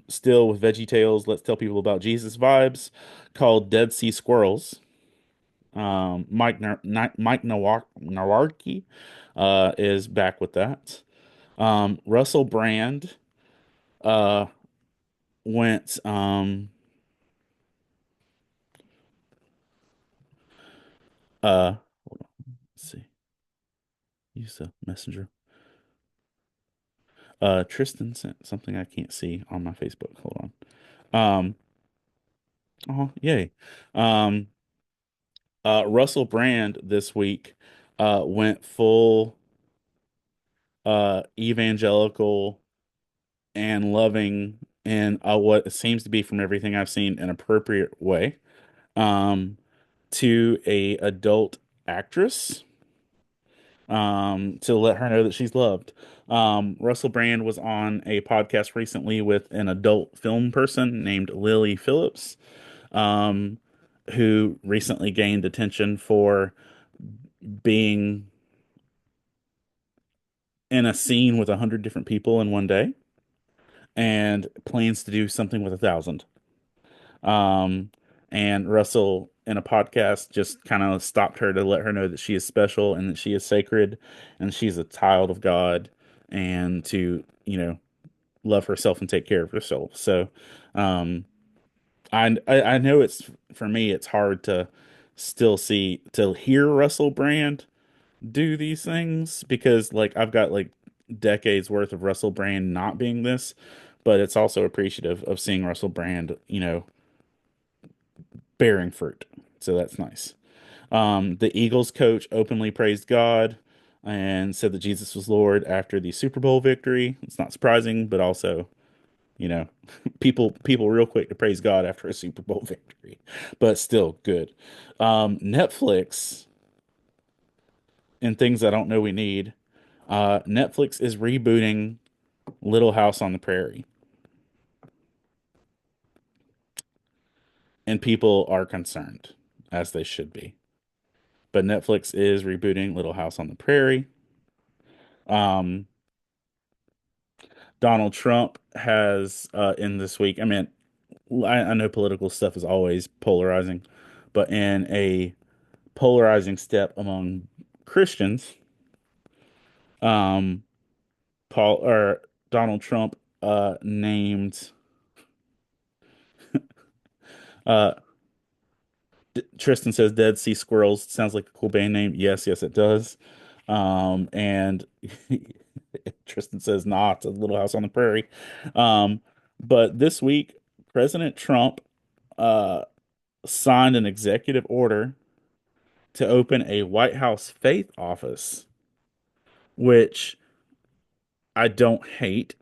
still with VeggieTales. Let's tell people about Jesus vibes, called Dead Sea Squirrels. Mike Nawarki is back with that. Russell Brand uh, went. Let's see. Use the messenger. Tristan sent something I can't see on my Facebook. Hold on. Oh, yay. Um, Russell Brand this week went full evangelical and loving in what seems to be, from everything I've seen, an appropriate way um, to a adult actress to let her know that she's loved. Russell Brand was on a podcast recently with an adult film person named Lily Phillips, um, who recently gained attention for being in a scene with 100 different people in one day and plans to do something with 1,000. Um, and Russell, in a podcast, just kind of stopped her to let her know that she is special and that she is sacred and she's a child of God, and to, love herself and take care of herself. So, um, I know it's, for me, it's hard to to hear Russell Brand do these things, because like I've got like decades worth of Russell Brand not being this, but it's also appreciative of seeing Russell Brand, bearing fruit. So that's nice. The Eagles coach openly praised God and said that Jesus was Lord after the Super Bowl victory. It's not surprising, but also, you know, people real quick to praise God after a Super Bowl victory, but still good. Netflix and things I don't know we need. Netflix is rebooting Little House on the Prairie, and people are concerned, as they should be. But Netflix is rebooting Little House on the Prairie. Um, Donald Trump has in this week, I mean, I know political stuff is always polarizing, but in a polarizing step among Christians, um, Paul or Donald Trump named uh Tristan says Dead Sea Squirrels sounds like a cool band name. Yes, yes, it does. And Tristan says, nah, it's a Little House on the Prairie. Um, but this week, President Trump uh, signed an executive order to open a White House faith office, which I don't hate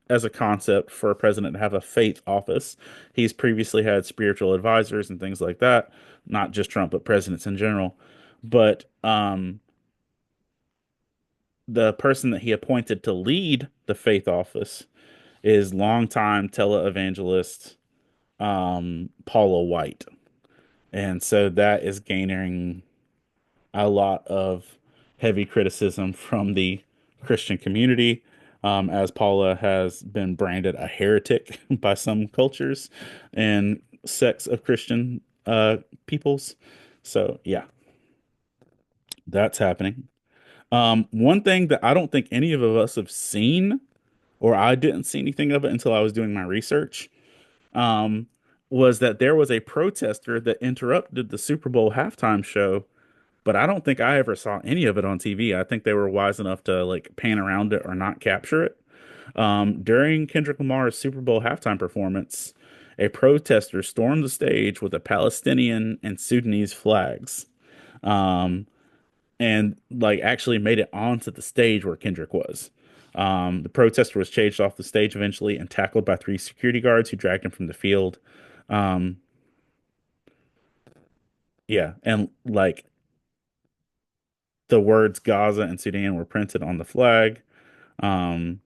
as a concept for a president to have a faith office. He's previously had spiritual advisors and things like that, not just Trump, but presidents in general. But the person that he appointed to lead the faith office is longtime televangelist Paula White. And so that is gaining a lot of heavy criticism from the Christian community, as Paula has been branded a heretic by some cultures and sects of Christian peoples. So, yeah, that's happening. One thing that I don't think any of us have seen, or I didn't see anything of it until I was doing my research, um, was that there was a protester that interrupted the Super Bowl halftime show, but I don't think I ever saw any of it on TV. I think they were wise enough to like pan around it or not capture it. During Kendrick Lamar's Super Bowl halftime performance, a protester stormed the stage with a Palestinian and Sudanese flags. Um, and like actually made it onto the stage where Kendrick was. The protester was chased off the stage eventually and tackled by three security guards who dragged him from the field. Um, yeah, and like the words Gaza and Sudan were printed on the flag. Um,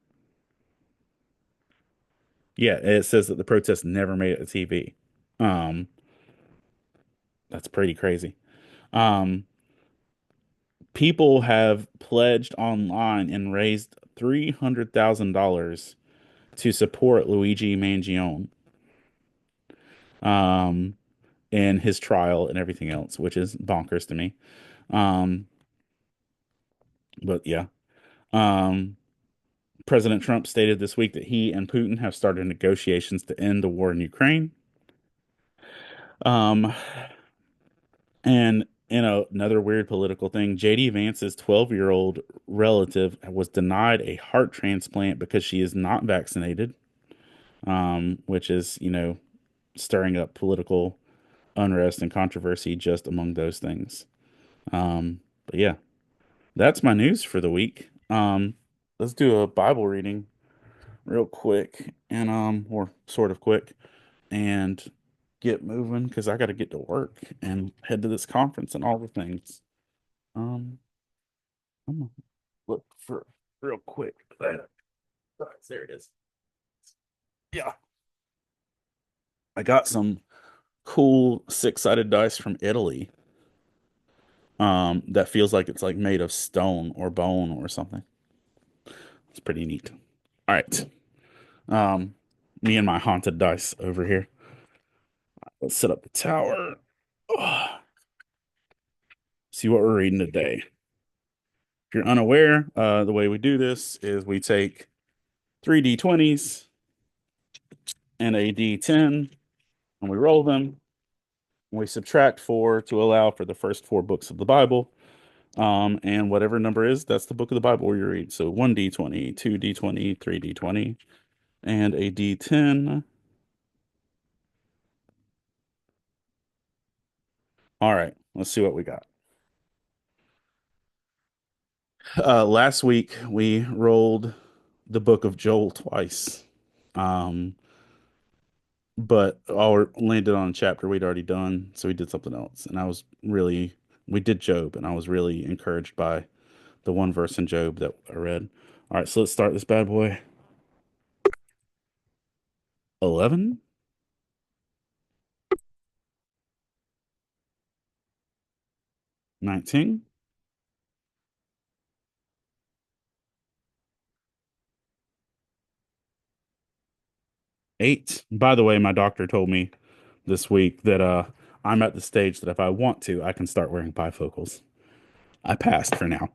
yeah, it says that the protest never made it to TV. Um, that's pretty crazy. Um, People have pledged online and raised $300,000 to support Luigi Mangione. Um, in his trial and everything else, which is bonkers to me. Um, but yeah. Um, President Trump stated this week that he and Putin have started negotiations to end the war in Ukraine. Um, and another weird political thing, JD Vance's 12-year-old relative was denied a heart transplant because she is not vaccinated, which is, stirring up political unrest and controversy just among those things. But yeah, that's my news for the week. Let's do a Bible reading real quick and or sort of quick and get moving because I got to get to work and head to this conference and all the things. Um, I'm gonna look for real quick. There it is. Yeah, I got some cool six-sided dice from Italy. That feels like it's like made of stone or bone or something. It's pretty neat. All right. Um, Me and my haunted dice over here. Let's set up the tower. Ugh. See what we're reading today. If you're unaware, the way we do this is we take three D20s and a D10 and we roll them. And we subtract four to allow for the first four books of the Bible. And whatever number is, that's the book of the Bible we read. So one D20, two D20, three D20, and a D10. All right, let's see what we got. Last week we rolled the book of Joel twice. Um, but all landed on a chapter we'd already done, so we did something else. And we did Job, and I was really encouraged by the one verse in Job that I read. All right, so let's start this bad boy. 11, 19, 8. By the way, my doctor told me this week that I'm at the stage that if I want to, I can start wearing bifocals. I passed for now,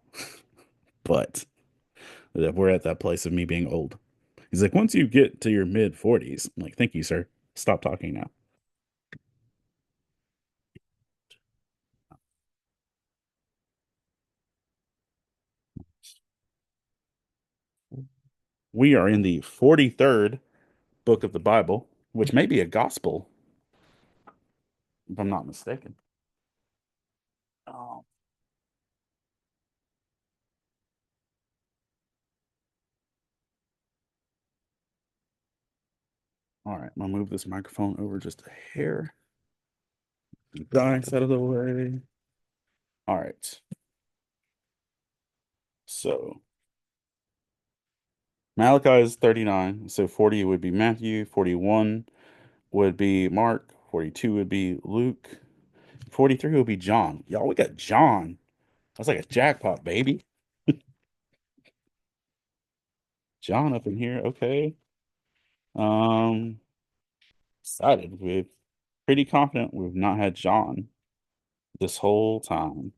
but we're at that place of me being old. He's like, once you get to your mid 40s, I'm like, thank you, sir. Stop talking now. We are in the 43rd book of the Bible, which may be a gospel, if I'm not mistaken. Oh, all right, I'm gonna move this microphone over just a hair. Dice out of the way. All right. So Malachi is 39. So 40 would be Matthew, 41 would be Mark, 42 would be Luke, 43 would be John. Y'all, we got John. That's like a jackpot, baby. John up in here. Okay. Um, excited. We're pretty confident we've not had John this whole time.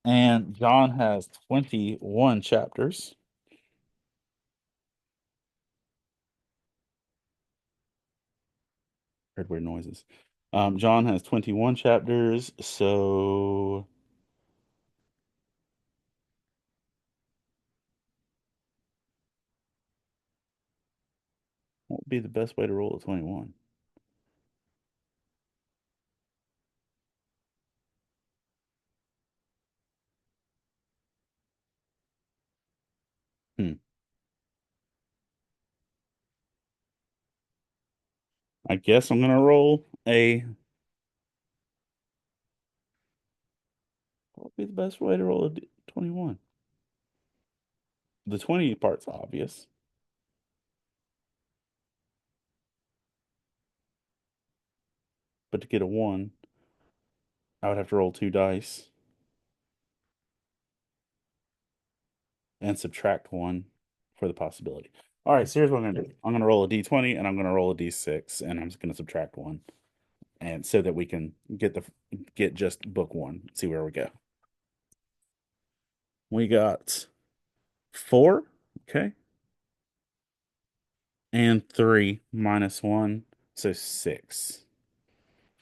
And John has 21 chapters. Heard weird noises. John has 21 chapters, so what would be the best way to roll a 21? Hmm. I guess I'm gonna roll a what would be the best way to roll a 21? The 20 part's obvious, but to get a 1, I would have to roll 2 dice and subtract 1 for the possibility. All right, so here's what I'm gonna do. I'm gonna roll a d20 and I'm gonna roll a d6 and I'm just gonna subtract 1. And so that we can get just book 1, see where we go. We got 4, okay, and 3 minus 1, so 6.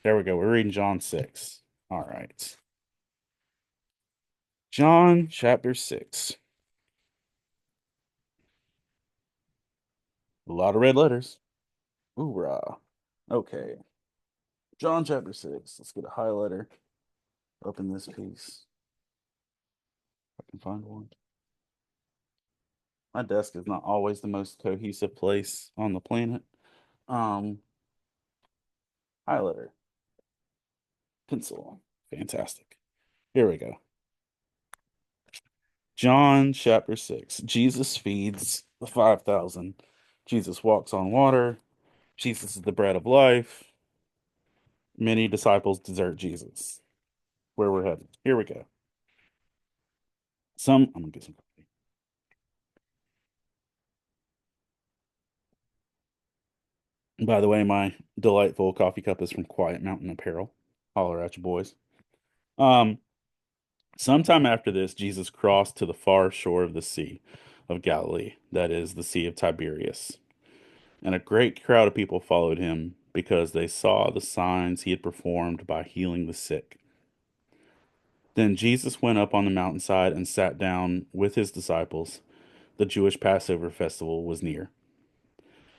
There we go. We're reading John 6. All right. John chapter 6. A lot of red letters. Hoorah. Okay. John chapter 6. Let's get a highlighter. Open this piece. If I can find one. My desk is not always the most cohesive place on the planet. Um, Highlighter. Pencil. Fantastic. Here we go. John chapter 6. Jesus feeds the 5,000. Jesus walks on water. Jesus is the bread of life. Many disciples desert Jesus. Where we're headed. Here we go. I'm gonna get some coffee. By the way, my delightful coffee cup is from Quiet Mountain Apparel. Holler at you boys. Um, Sometime after this, Jesus crossed to the far shore of the Sea of Galilee, that is, the Sea of Tiberias. And a great crowd of people followed him because they saw the signs he had performed by healing the sick. Then Jesus went up on the mountainside and sat down with his disciples. The Jewish Passover festival was near.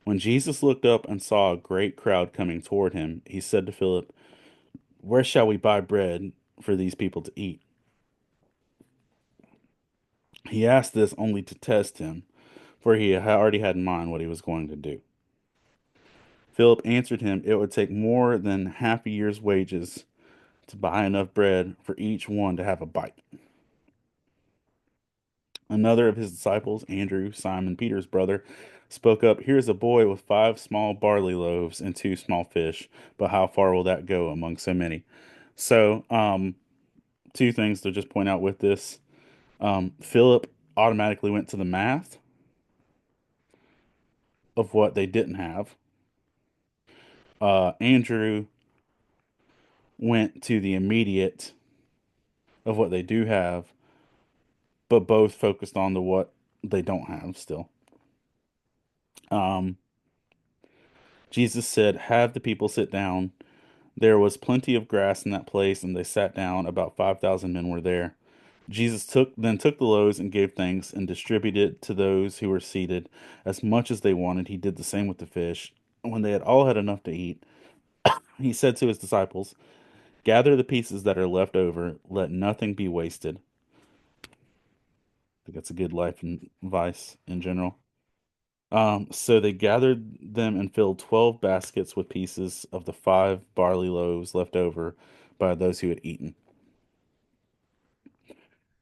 When Jesus looked up and saw a great crowd coming toward him, he said to Philip, "Where shall we buy bread for these people to eat?" He asked this only to test him, for he had already had in mind what he was going to do. Philip answered him, "It would take more than half a year's wages to buy enough bread for each one to have a bite." Another of his disciples, Andrew, Simon Peter's brother, spoke up, "Here's a boy with 5 small barley loaves and 2 small fish, but how far will that go among so many?" So, 2 things to just point out with this. Philip automatically went to the math, of what they didn't have. Andrew went to the immediate of what they do have, but both focused on the what they don't have still. Um, Jesus said, "Have the people sit down." There was plenty of grass in that place, and they sat down. About 5,000 men were there. Jesus took the loaves and gave thanks and distributed to those who were seated as much as they wanted. He did the same with the fish. When they had all had enough to eat, he said to his disciples, "Gather the pieces that are left over. Let nothing be wasted." I think that's a good life advice in general. So they gathered them and filled 12 baskets with pieces of the 5 barley loaves left over by those who had eaten.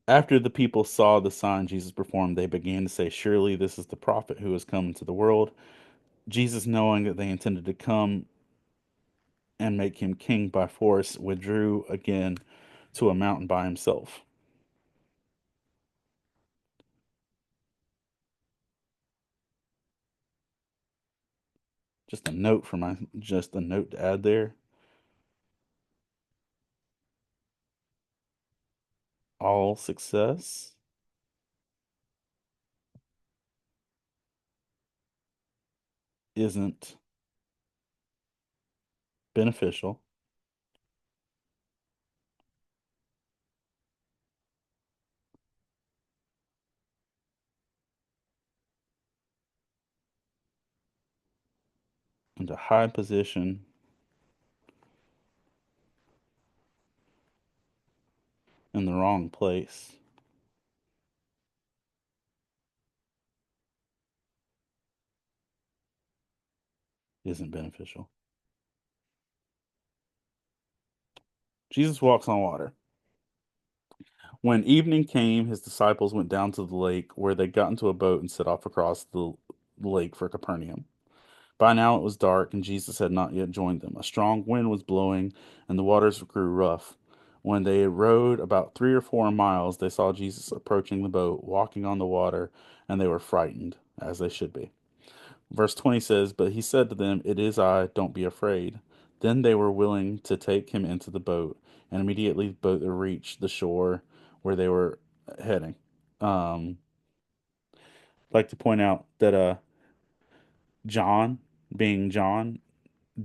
After the people saw the sign Jesus performed, they began to say, "Surely this is the prophet who has come into the world." Jesus, knowing that they intended to come and make him king by force, withdrew again to a mountain by himself. Just a note to add there. All success isn't beneficial, and a high position in the wrong place isn't beneficial. Jesus walks on water. When evening came, his disciples went down to the lake, where they got into a boat and set off across the lake for Capernaum. By now it was dark, and Jesus had not yet joined them. A strong wind was blowing, and the waters grew rough. When they had rowed about 3 or 4 miles, they saw Jesus approaching the boat, walking on the water, and they were frightened, as they should be. Verse 20 says, "But he said to them, 'It is I, don't be afraid.' Then they were willing to take him into the boat, and immediately the boat reached the shore where they were heading. I'd like to point out that John, being John,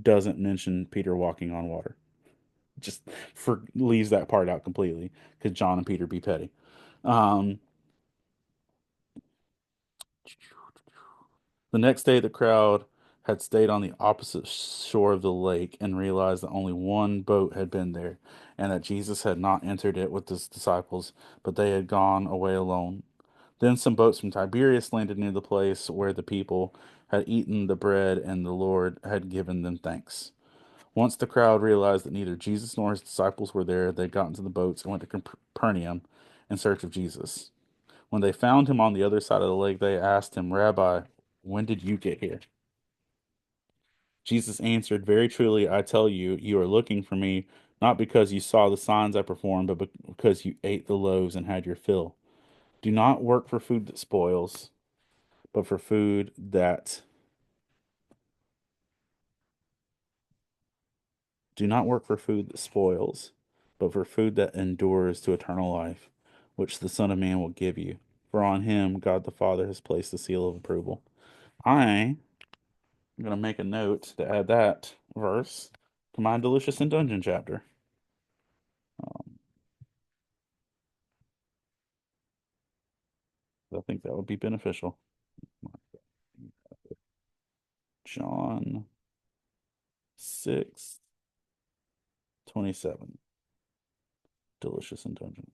doesn't mention Peter walking on water. Just leaves that part out completely because John and Peter be petty. Um, the next day, the crowd had stayed on the opposite shore of the lake and realized that only one boat had been there, and that Jesus had not entered it with his disciples, but they had gone away alone. Then some boats from Tiberias landed near the place where the people had eaten the bread and the Lord had given them thanks. Once the crowd realized that neither Jesus nor his disciples were there, they got into the boats and went to Capernaum in search of Jesus. When they found him on the other side of the lake, they asked him, "Rabbi, when did you get here?" Jesus answered, "Very truly, I tell you, you are looking for me, not because you saw the signs I performed, but because you ate the loaves and had your fill. Do not work for food that spoils, but for food that do not work for food that spoils, but for food that endures to eternal life, which the Son of Man will give you. For on him God the Father has placed the seal of approval." I am going to make a note to add that verse to my Delicious in Dungeon chapter. Um, I think that would be beneficial. John 6:27. Delicious in Dungeon.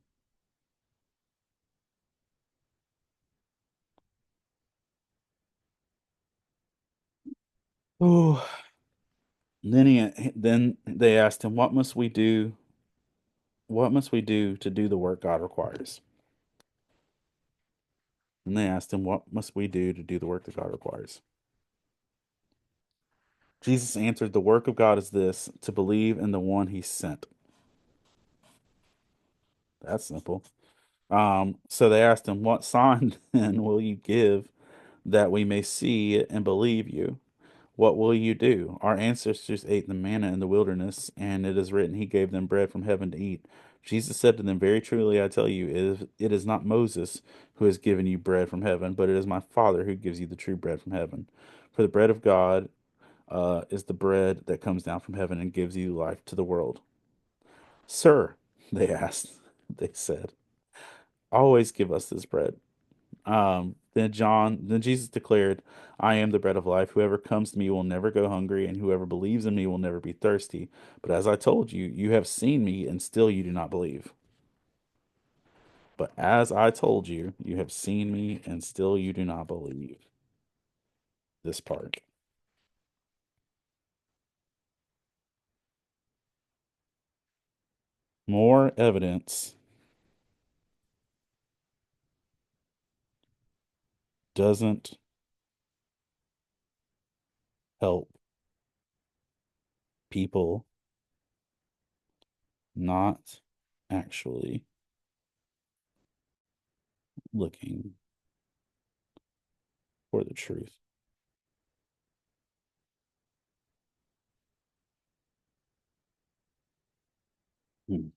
Oh, then they asked him, "What must we do? What must we do to do the work God requires?" And they asked him, "What must we do to do the work that God requires?" Jesus answered, "The work of God is this, to believe in the one he sent." That's simple. So they asked him, "What sign then will you give that we may see it and believe you. What will you do? Our ancestors ate the manna in the wilderness, and it is written, He gave them bread from heaven to eat. Jesus said to them, Very truly I tell you, it is not Moses who has given you bread from heaven, but it is my Father who gives you the true bread from heaven. For the bread of God is the bread that comes down from heaven and gives you life to the world. Sir, they asked, they said, always give us this bread. Then Jesus declared, I am the bread of life. Whoever comes to me will never go hungry, and whoever believes in me will never be thirsty. But as I told you, you have seen me, and still you do not believe. But as I told you, you have seen me, and still you do not believe. This part. More evidence doesn't help people not actually looking for the truth. Hmm.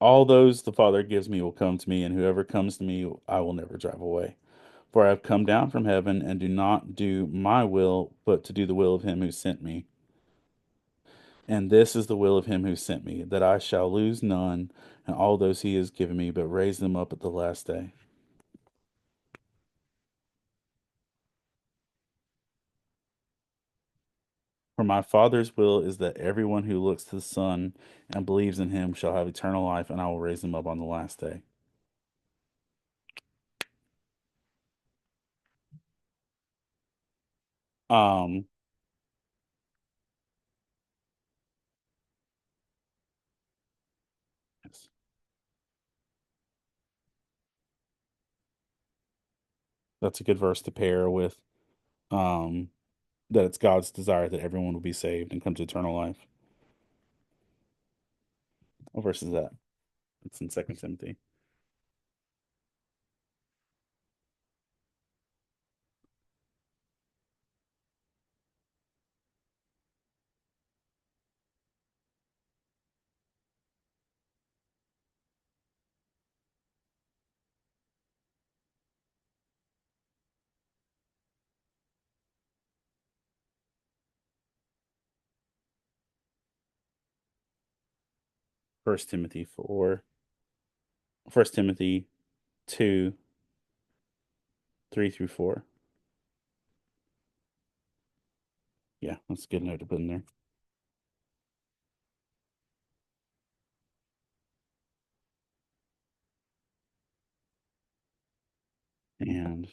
All those the Father gives me will come to me, and whoever comes to me, I will never drive away. For I have come down from heaven and do not do my will, but to do the will of him who sent me. And this is the will of him who sent me, that I shall lose none, and all those he has given me, but raise them up at the last day. For my Father's will is that everyone who looks to the Son and believes in him shall have eternal life, and I will raise them up on the last day. Um, yes, that's a good verse to pair with um that it's God's desire that everyone will be saved and come to eternal life. What verse is that? It's in Second Timothy. First Timothy 4. First Timothy 2, 3 through 4. Yeah, that's a good note to put in there. And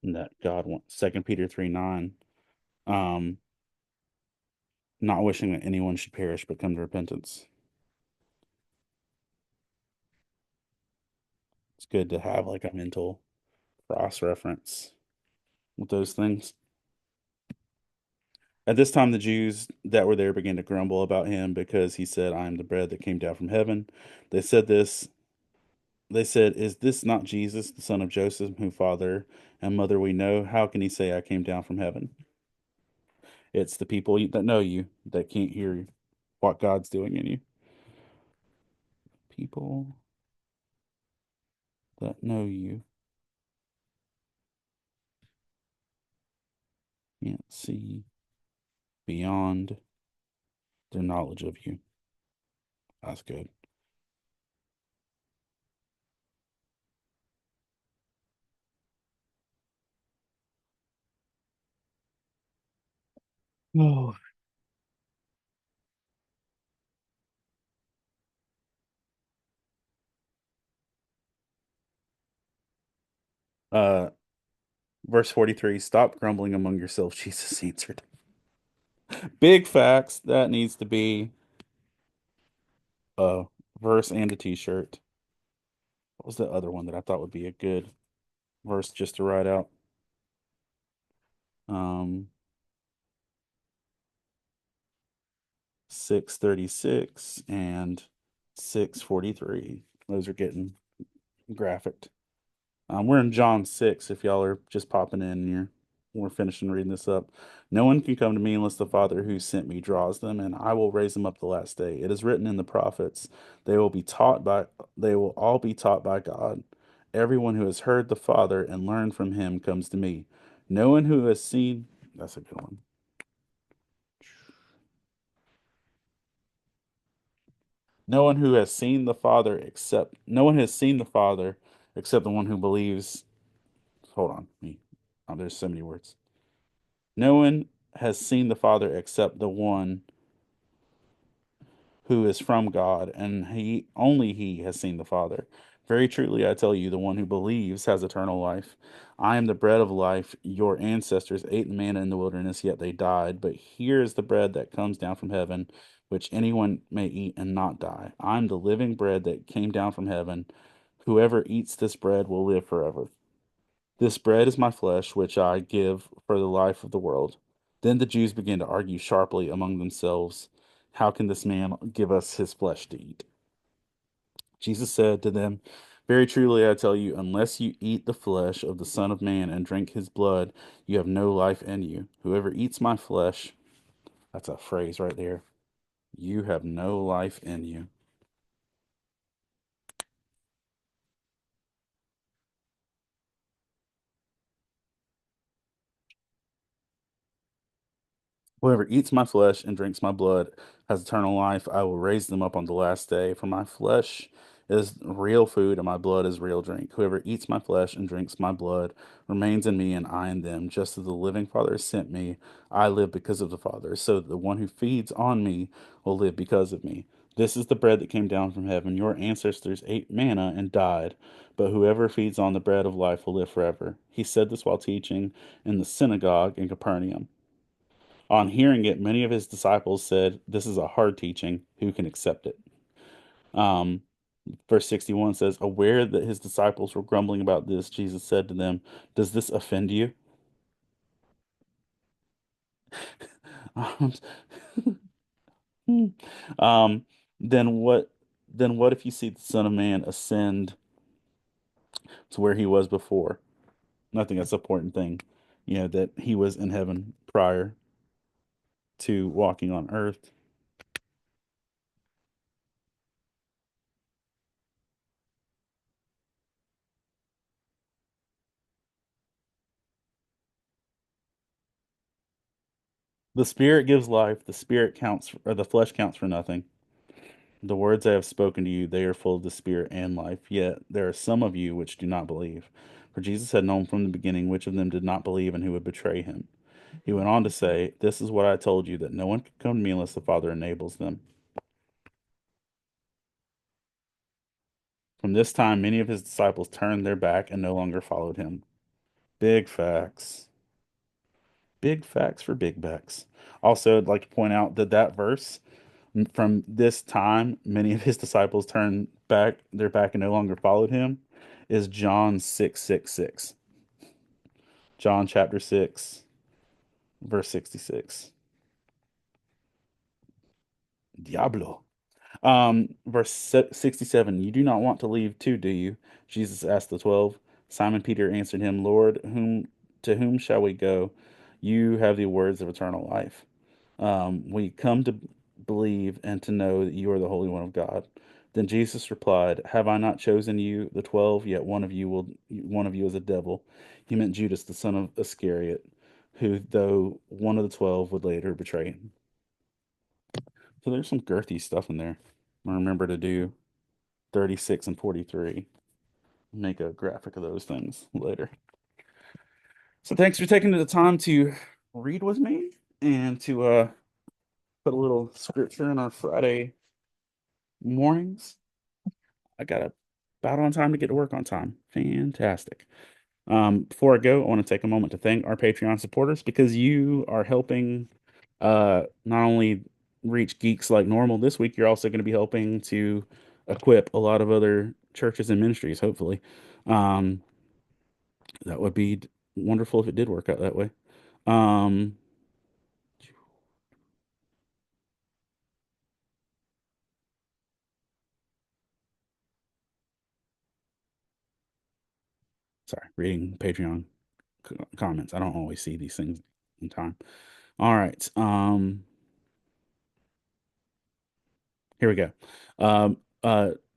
that God wants Second Peter 3 9. Um, not wishing that anyone should perish but come to repentance. It's good to have like a mental cross reference with those things. At this time, the Jews that were there began to grumble about him because he said, I am the bread that came down from heaven. They said this, they said, Is this not Jesus, the son of Joseph, whom father and mother we know? How can he say, I came down from heaven? It's the people that know you that can't hear what God's doing in you. People that know you can't see beyond their knowledge of you. That's good. Oh. Uh, verse 43, stop grumbling among yourselves, Jesus answered. Big facts. That needs to be a verse and a t-shirt. What was the other one that I thought would be a good verse just to write out? Um, 636 and 643. Those are getting graphic. We're in John 6 if y'all are just popping in here. We're finishing reading this up. No one can come to me unless the Father who sent me draws them, and I will raise them up the last day. It is written in the prophets, they will be taught by they will all be taught by God. Everyone who has heard the Father and learned from him comes to me. No one who has seen That's a good one. No one has seen the Father except the one who believes. Hold on, me. There's so many words. No one has seen the Father except the one who is from God, and he has seen the Father. Very truly I tell you, the one who believes has eternal life. I am the bread of life. Your ancestors ate manna in the wilderness, yet they died. But here is the bread that comes down from heaven, which anyone may eat and not die. I am the living bread that came down from heaven. Whoever eats this bread will live forever. This bread is my flesh, which I give for the life of the world. Then the Jews began to argue sharply among themselves, how can this man give us his flesh to eat? Jesus said to them, very truly I tell you, unless you eat the flesh of the Son of Man and drink his blood, you have no life in you. Whoever eats my flesh, that's a phrase right there, you have no life in you. Whoever eats my flesh and drinks my blood has eternal life. I will raise them up on the last day. For my flesh is real food, and my blood is real drink. Whoever eats my flesh and drinks my blood remains in me, and I in them. Just as the living Father sent me, I live because of the Father. So the one who feeds on me will live because of me. This is the bread that came down from heaven. Your ancestors ate manna and died, but whoever feeds on the bread of life will live forever. He said this while teaching in the synagogue in Capernaum. On hearing it, many of his disciples said, this is a hard teaching. Who can accept it? Um, Verse 61 says, aware that his disciples were grumbling about this, Jesus said to them, does this offend you? Um, um, then what then what if you see the Son of Man ascend to where he was before? I think that's the important thing, that he was in heaven prior to walking on earth. The spirit gives life, the spirit counts, or the flesh counts for nothing. The words I have spoken to you, they are full of the Spirit and life. Yet there are some of you which do not believe. For Jesus had known from the beginning which of them did not believe and who would betray him. He went on to say, this is what I told you, that no one can come to me unless the Father enables them. From this time, many of his disciples turned their back and no longer followed him. Big facts. Big facts for big backs. Also, I'd like to point out that verse, from this time, many of his disciples turned back their back and no longer followed him, is John 6:66. John chapter 6, verse 66. Diablo. Verse 67. You do not want to leave too, do you? Jesus asked the 12. Simon Peter answered him, Lord, to whom shall we go? You have the words of eternal life. We come to believe and to know that you are the Holy One of God. Then Jesus replied, have I not chosen you, the 12? Yet one of you is a devil. He meant Judas, the son of Iscariot, who, though one of the 12, would later betray him. So there's some girthy stuff in there. I remember to do 36 and 43. Make a graphic of those things later. So thanks for taking the time to read with me and to put a little scripture in our Friday mornings. I got about on time to get to work on time. Fantastic. Before I go, I want to take a moment to thank our Patreon supporters because you are helping not only reach geeks like normal this week, you're also going to be helping to equip a lot of other churches and ministries, hopefully. Um, that would be wonderful if it did work out that way. Um, sorry, reading Patreon comments. I don't always see these things in time. All right. Here we go. Um,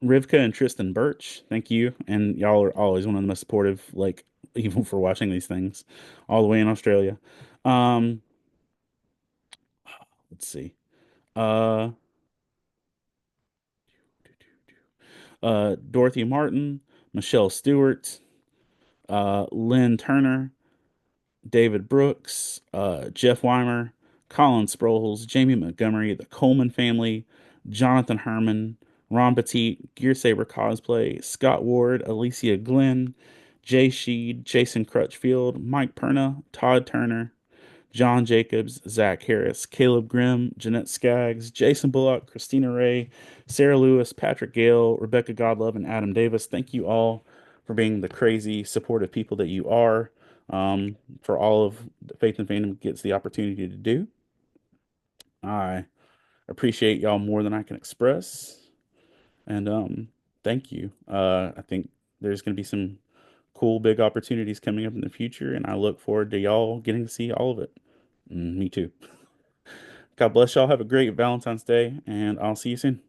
Rivka and Tristan Birch, thank you. And y'all are always one of the most supportive, like, even for watching these things all the way in Australia. Um, let's see. Uh, Dorothy Martin, Michelle Stewart, Lynn Turner, David Brooks, Jeff Weimer, Colin Sproles, Jamie Montgomery, the Coleman family, Jonathan Herman, Ron Petit, Gear Saber Cosplay, Scott Ward, Alicia Glenn, Jay Sheed, Jason Crutchfield, Mike Perna, Todd Turner, John Jacobs, Zach Harris, Caleb Grimm, Jeanette Skaggs, Jason Bullock, Christina Ray, Sarah Lewis, Patrick Gale, Rebecca Godlove, and Adam Davis. Thank you all for being the crazy supportive people that you are, for all of the Faith and Fandom gets the opportunity to do. I appreciate y'all more than I can express. And thank you. I think there's going to be some cool big opportunities coming up in the future, and I look forward to y'all getting to see all of it. Me too. God bless y'all. Have a great Valentine's Day, and I'll see you soon.